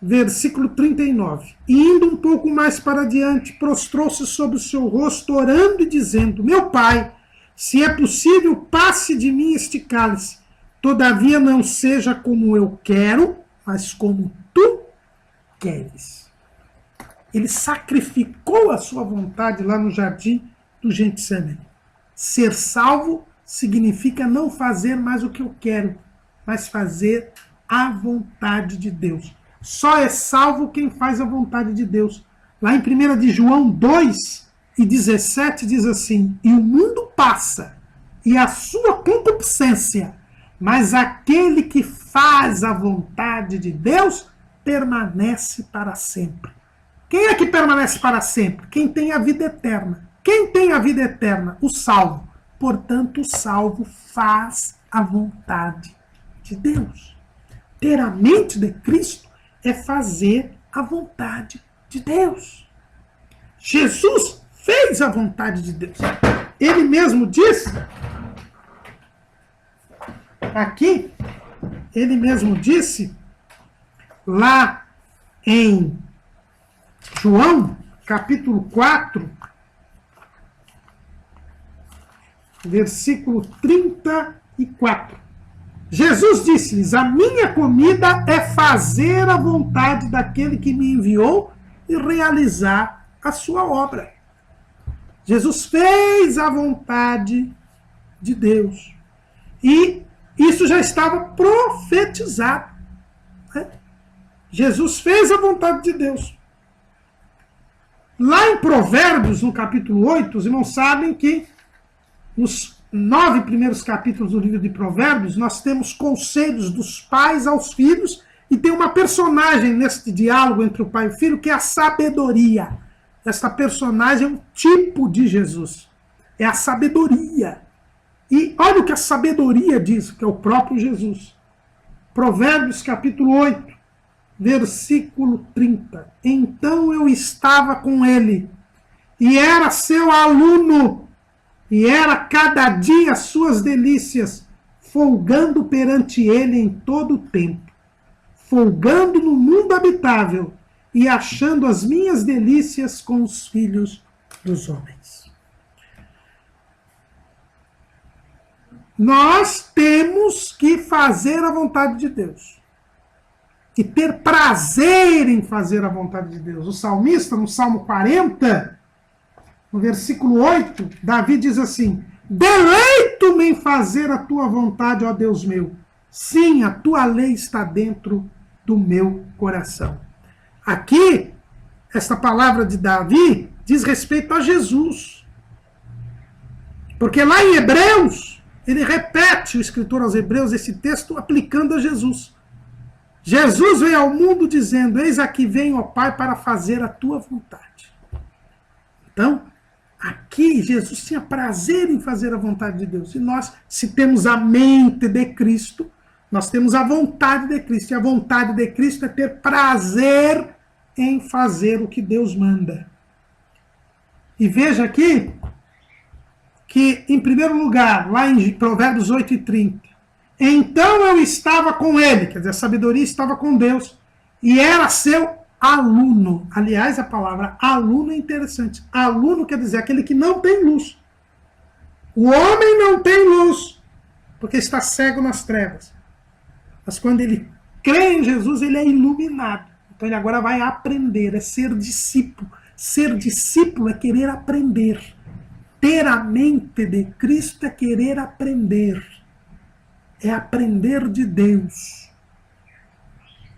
versículo 39. E indo um pouco mais para diante, prostrou-se sobre o seu rosto, orando e dizendo, meu Pai, se é possível, passe de mim este cálice. Todavia não seja como eu quero, mas como tu queres. Ele sacrificou a sua vontade lá no jardim do Getsemane. Ser salvo significa não fazer mais o que eu quero, mas fazer a vontade de Deus. Só é salvo quem faz a vontade de Deus. Lá em 1 de João 2:17 diz assim: e o mundo passa, e a sua concupiscência, mas aquele que faz a vontade de Deus permanece para sempre. Quem é que permanece para sempre? Quem tem a vida eterna. Quem tem a vida eterna? O salvo. Portanto, o salvo faz a vontade de Deus. Ter a mente de Cristo é fazer a vontade de Deus. Jesus fez a vontade de Deus. Ele mesmo disse, aqui, ele mesmo disse, lá em João, capítulo 4, versículo 34. Jesus disse-lhes: a minha comida é fazer a vontade daquele que me enviou e realizar a sua obra. Jesus fez a vontade de Deus. E isso já estava profetizado. Né? Jesus fez a vontade de Deus. Lá em Provérbios, no capítulo 8, os irmãos sabem que nos 9 primeiros capítulos do livro de Provérbios, nós temos conselhos dos pais aos filhos, e tem uma personagem nesse diálogo entre o pai e o filho, que é a sabedoria. Esta personagem é um tipo de Jesus. É a sabedoria. E olha o que a sabedoria diz, que é o próprio Jesus. Provérbios capítulo 8, versículo 30. Então eu estava com ele, e era seu aluno, e era cada dia suas delícias, folgando perante ele em todo o tempo, folgando no mundo habitável, e achando as minhas delícias com os filhos dos homens. Nós temos que fazer a vontade de Deus. E ter prazer em fazer a vontade de Deus. O salmista, no Salmo 40, no versículo 8, Davi diz assim: deleito-me em fazer a tua vontade, ó Deus meu. Sim, a tua lei está dentro do meu coração. Aqui, esta palavra de Davi diz respeito a Jesus. Porque lá em Hebreus, ele repete, o escritor aos Hebreus, esse texto aplicando a Jesus. Jesus veio ao mundo dizendo: eis aqui vem, ó Pai, para fazer a tua vontade. Então, aqui Jesus tinha prazer em fazer a vontade de Deus. E nós, se temos a mente de Cristo, nós temos a vontade de Cristo. E a vontade de Cristo é ter prazer em fazer o que Deus manda. E veja aqui que, em primeiro lugar, lá em Provérbios 8:30, então eu estava com ele, quer dizer, a sabedoria estava com Deus, e era seu aluno. Aliás, a palavra aluno é interessante. Aluno quer dizer aquele que não tem luz. O homem não tem luz, porque está cego nas trevas. Mas quando ele crê em Jesus, ele é iluminado. Então ele agora vai aprender, é ser discípulo. Ser discípulo é querer aprender. Ter a mente de Cristo é querer aprender. É aprender de Deus.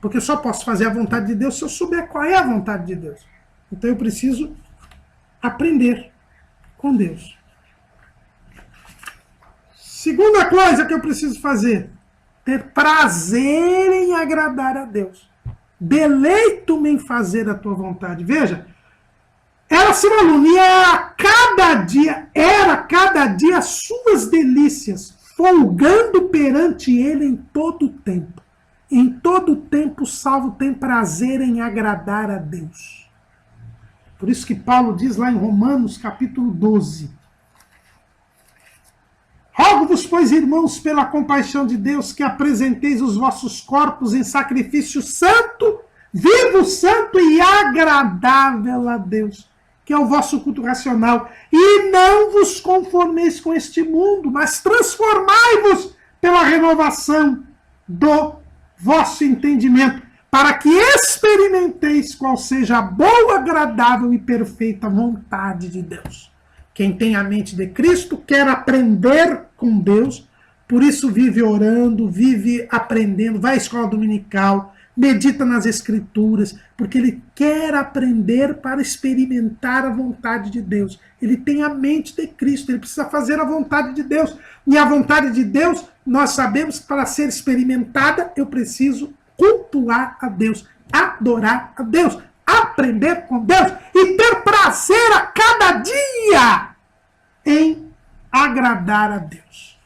Porque eu só posso fazer a vontade de Deus se eu souber qual é a vontade de Deus. Então eu preciso aprender com Deus. Segunda coisa que eu preciso fazer: ter prazer em agradar a Deus. Deleito-me em fazer a tua vontade. Veja, era seu aluno e era cada dia as suas delícias, folgando perante ele em todo o tempo. Em todo o tempo o salvo tem prazer em agradar a Deus. Por isso que Paulo diz lá em Romanos capítulo 12: rogo-vos, pois, irmãos, pela compaixão de Deus, que apresenteis os vossos corpos em sacrifício santo, vivo, santo e agradável a Deus, que é o vosso culto racional. E não vos conformeis com este mundo, mas transformai-vos pela renovação do vosso entendimento, para que experimenteis qual seja a boa, agradável e perfeita vontade de Deus. Quem tem a mente de Cristo quer aprender com Deus, por isso vive orando, vive aprendendo, vai à escola dominical, medita nas Escrituras, porque ele quer aprender para experimentar a vontade de Deus. Ele tem a mente de Cristo, ele precisa fazer a vontade de Deus. E a vontade de Deus, nós sabemos que para ser experimentada, eu preciso cultuar a Deus, adorar a Deus, aprender com Deus e ter prazer a cada dia em agradar a Deus.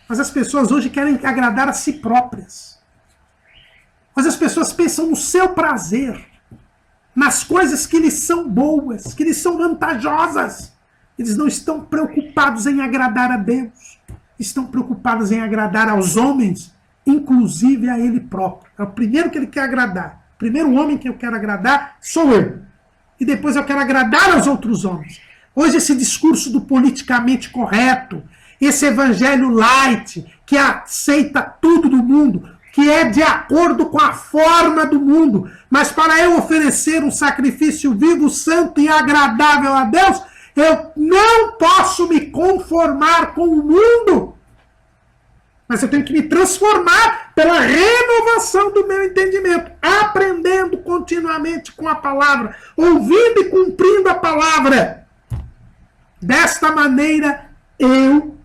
Mas as pessoas hoje querem agradar a si próprias. Mas as pessoas pensam no seu prazer, nas coisas que lhes são boas, que lhes são vantajosas. Eles não estão preocupados em agradar a Deus. Estão preocupados em agradar aos homens, inclusive a ele próprio. É o primeiro que ele quer agradar. O primeiro homem que eu quero agradar sou eu. E depois eu quero agradar aos outros homens. Hoje esse discurso do politicamente correto, esse evangelho light, que aceita tudo do mundo, que é de acordo com a forma do mundo, mas para eu oferecer um sacrifício vivo, santo e agradável a Deus, eu não posso me conformar com o mundo, mas eu tenho que me transformar pela renovação do meu entendimento, aprendendo continuamente com a palavra, ouvindo e cumprindo a palavra. Desta maneira, eu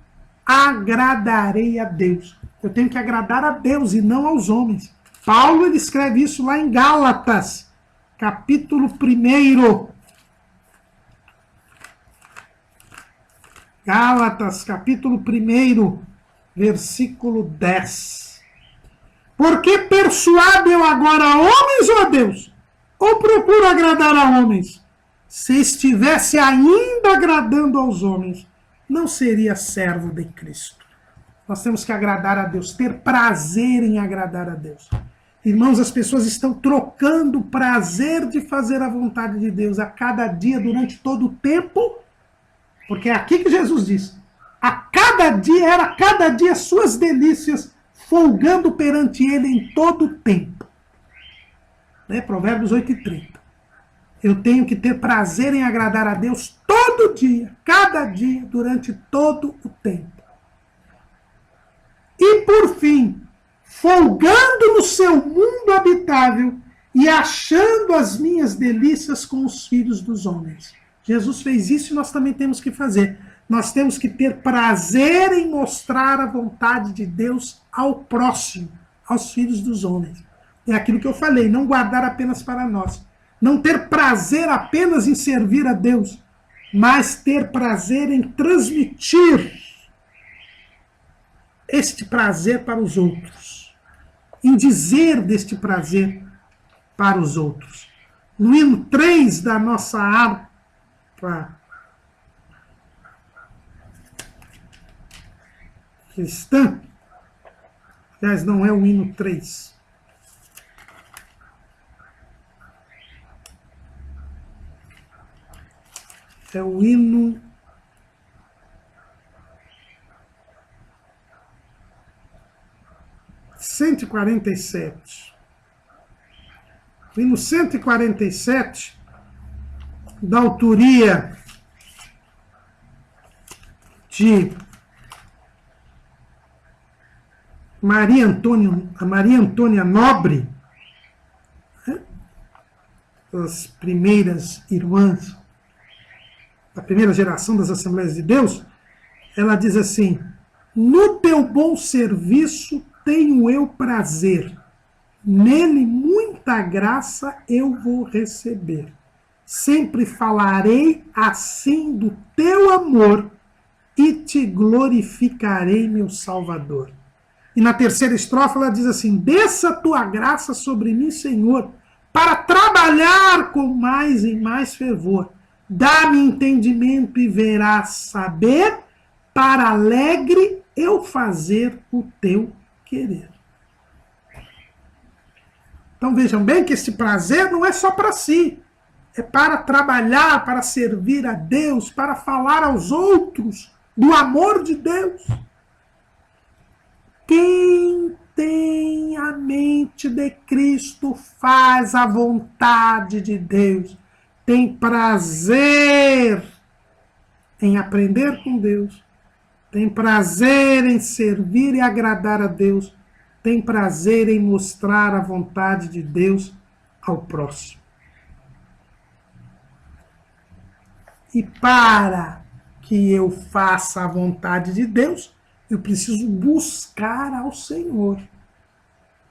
agradarei a Deus. Eu tenho que agradar a Deus e não aos homens. Paulo ele escreve isso lá em Gálatas, capítulo 1. Gálatas, capítulo 1, versículo 10. Porque persuado eu agora a homens ou a Deus? Ou procuro agradar a homens? Se estivesse ainda agradando aos homens, não seria servo de Cristo. Nós temos que agradar a Deus, ter prazer em agradar a Deus. Irmãos, as pessoas estão trocando o prazer de fazer a vontade de Deus a cada dia, durante todo o tempo, porque é aqui que Jesus diz, a cada dia suas delícias, folgando perante ele em todo o tempo. Né? Provérbios 8:30. Eu tenho que ter prazer em agradar a Deus todo dia, cada dia, durante todo o tempo. E por fim, folgando no seu mundo habitável e achando as minhas delícias com os filhos dos homens. Jesus fez isso e nós também temos que fazer. Nós temos que ter prazer em mostrar a vontade de Deus ao próximo, aos filhos dos homens. É aquilo que eu falei, não guardar apenas para nós. Não ter prazer apenas em servir a Deus, mas ter prazer em transmitir este prazer para os outros, em dizer deste prazer para os outros. No hino 3 da nossa harpa cristã, aliás, não é o hino 3, é o hino 147. O hino 147, da autoria de Maria Antônia Nobre, né? As primeiras irmãs da primeira geração das Assembleias de Deus, ela diz assim: no teu bom serviço tenho eu prazer, nele muita graça eu vou receber. Sempre falarei assim do teu amor e te glorificarei, meu Salvador. E na terceira estrofe ela diz assim: desça a tua graça sobre mim, Senhor, para trabalhar com mais e mais fervor. Dá-me entendimento e verás saber, para alegre eu fazer o teu querer. Então vejam bem que esse prazer não é só para si. É para trabalhar, para servir a Deus, para falar aos outros do amor de Deus. Quem tem a mente de Cristo faz a vontade de Deus, tem prazer em aprender com Deus, tem prazer em servir e agradar a Deus, tem prazer em mostrar a vontade de Deus ao próximo. E para que eu faça a vontade de Deus, eu preciso buscar ao Senhor,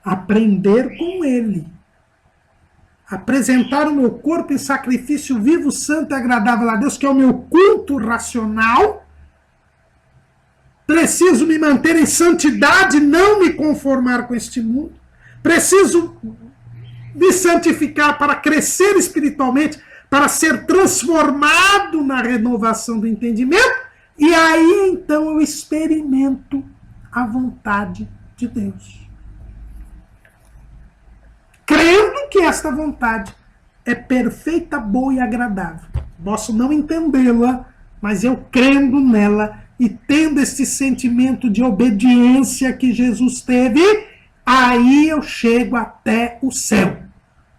aprender com Ele, apresentar o meu corpo em sacrifício vivo, santo e agradável a Deus, que é o meu culto racional. Preciso me manter em santidade, não me conformar com este mundo. Preciso me santificar para crescer espiritualmente, para ser transformado na renovação do entendimento. E aí, então, eu experimento a vontade de Deus. Crendo que esta vontade é perfeita, boa e agradável. Posso não entendê-la, mas eu crendo nela e tendo esse sentimento de obediência que Jesus teve, aí eu chego até o céu.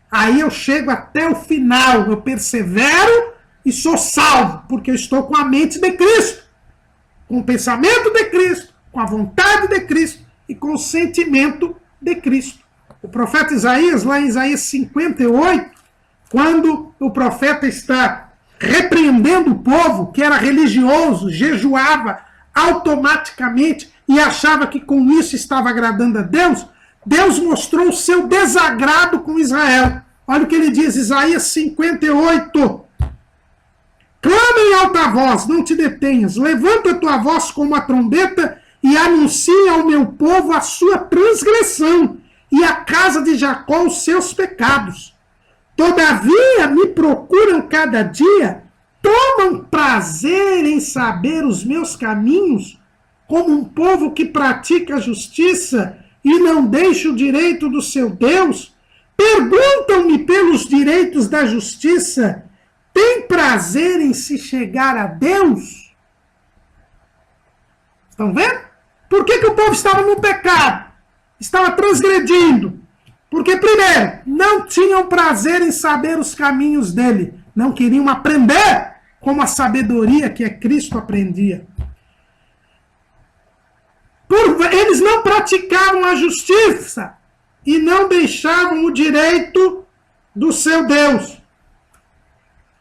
Aí eu chego até o final, eu persevero e sou salvo, porque eu estou com a mente de Cristo, com o pensamento de Cristo, com a vontade de Cristo e com o sentimento de Cristo. O profeta Isaías, lá em Isaías 58, quando o profeta está repreendendo o povo que era religioso, jejuava automaticamente e achava que com isso estava agradando a Deus, Deus mostrou o seu desagrado com Israel. Olha o que ele diz, Isaías 58. Clama em alta voz, não te detenhas. Levanta a tua voz como a trombeta e anuncia ao meu povo a sua transgressão e à casa de Jacó os seus pecados. Todavia me procuram cada dia, tomam prazer em saber os meus caminhos, como um povo que pratica a justiça e não deixa o direito do seu Deus. Perguntam-me pelos direitos da justiça, tem prazer em se chegar a Deus? Estão vendo? Por que o povo estava no pecado? Estava transgredindo. Porque, primeiro, não tinham prazer em saber os caminhos dele. Não queriam aprender como a sabedoria que é Cristo aprendia. Eles não praticavam a justiça e não deixavam o direito do seu Deus.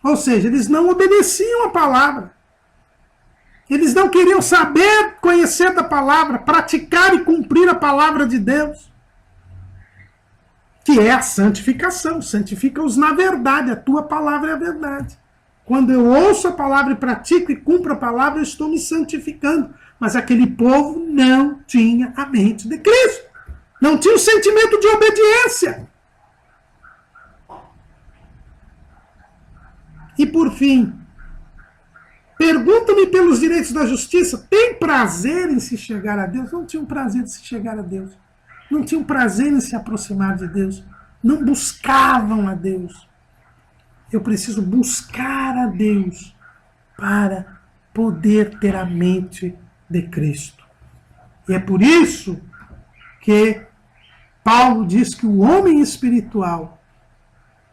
Ou seja, eles não obedeciam a palavra. Eles não queriam saber, conhecer da palavra, praticar e cumprir a palavra de Deus. Que é a santificação. Santifica-os na verdade. A tua palavra é a verdade. Quando eu ouço a palavra e pratico e cumpro a palavra, eu estou me santificando. Mas aquele povo não tinha a mente de Cristo. Não tinha o sentimento de obediência. E por fim, pergunta-me pelos direitos da justiça. Tem prazer em se chegar a Deus? Não tinham prazer de se chegar a Deus. Não tinham prazer em se aproximar de Deus. Não buscavam a Deus. Eu preciso buscar a Deus para poder ter a mente de Cristo. E é por isso que Paulo diz que o homem espiritual,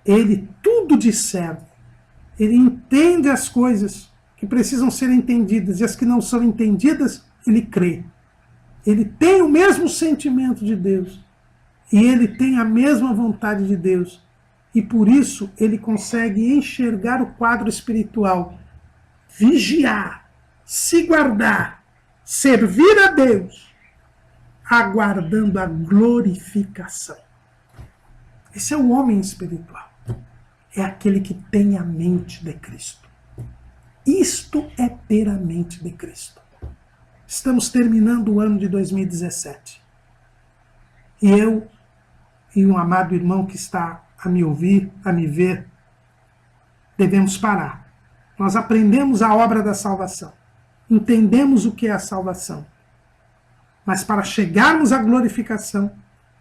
ele tudo discerne. Ele entende as coisas que precisam ser entendidas e as que não são entendidas, ele crê. Ele tem o mesmo sentimento de Deus e ele tem a mesma vontade de Deus. E por isso ele consegue enxergar o quadro espiritual, vigiar, se guardar, servir a Deus, aguardando a glorificação. Esse é o homem espiritual. É aquele que tem a mente de Cristo. Isto é ter a mente de Cristo. Estamos terminando o ano de 2017. E eu e um amado irmão que está a me ouvir, a me ver, devemos parar. Nós aprendemos a obra da salvação. Entendemos o que é a salvação. Mas para chegarmos à glorificação,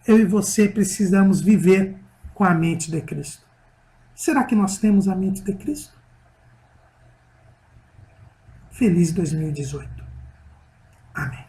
eu e você precisamos viver com a mente de Cristo. Será que nós temos a mente de Cristo? Feliz 2018. Amém.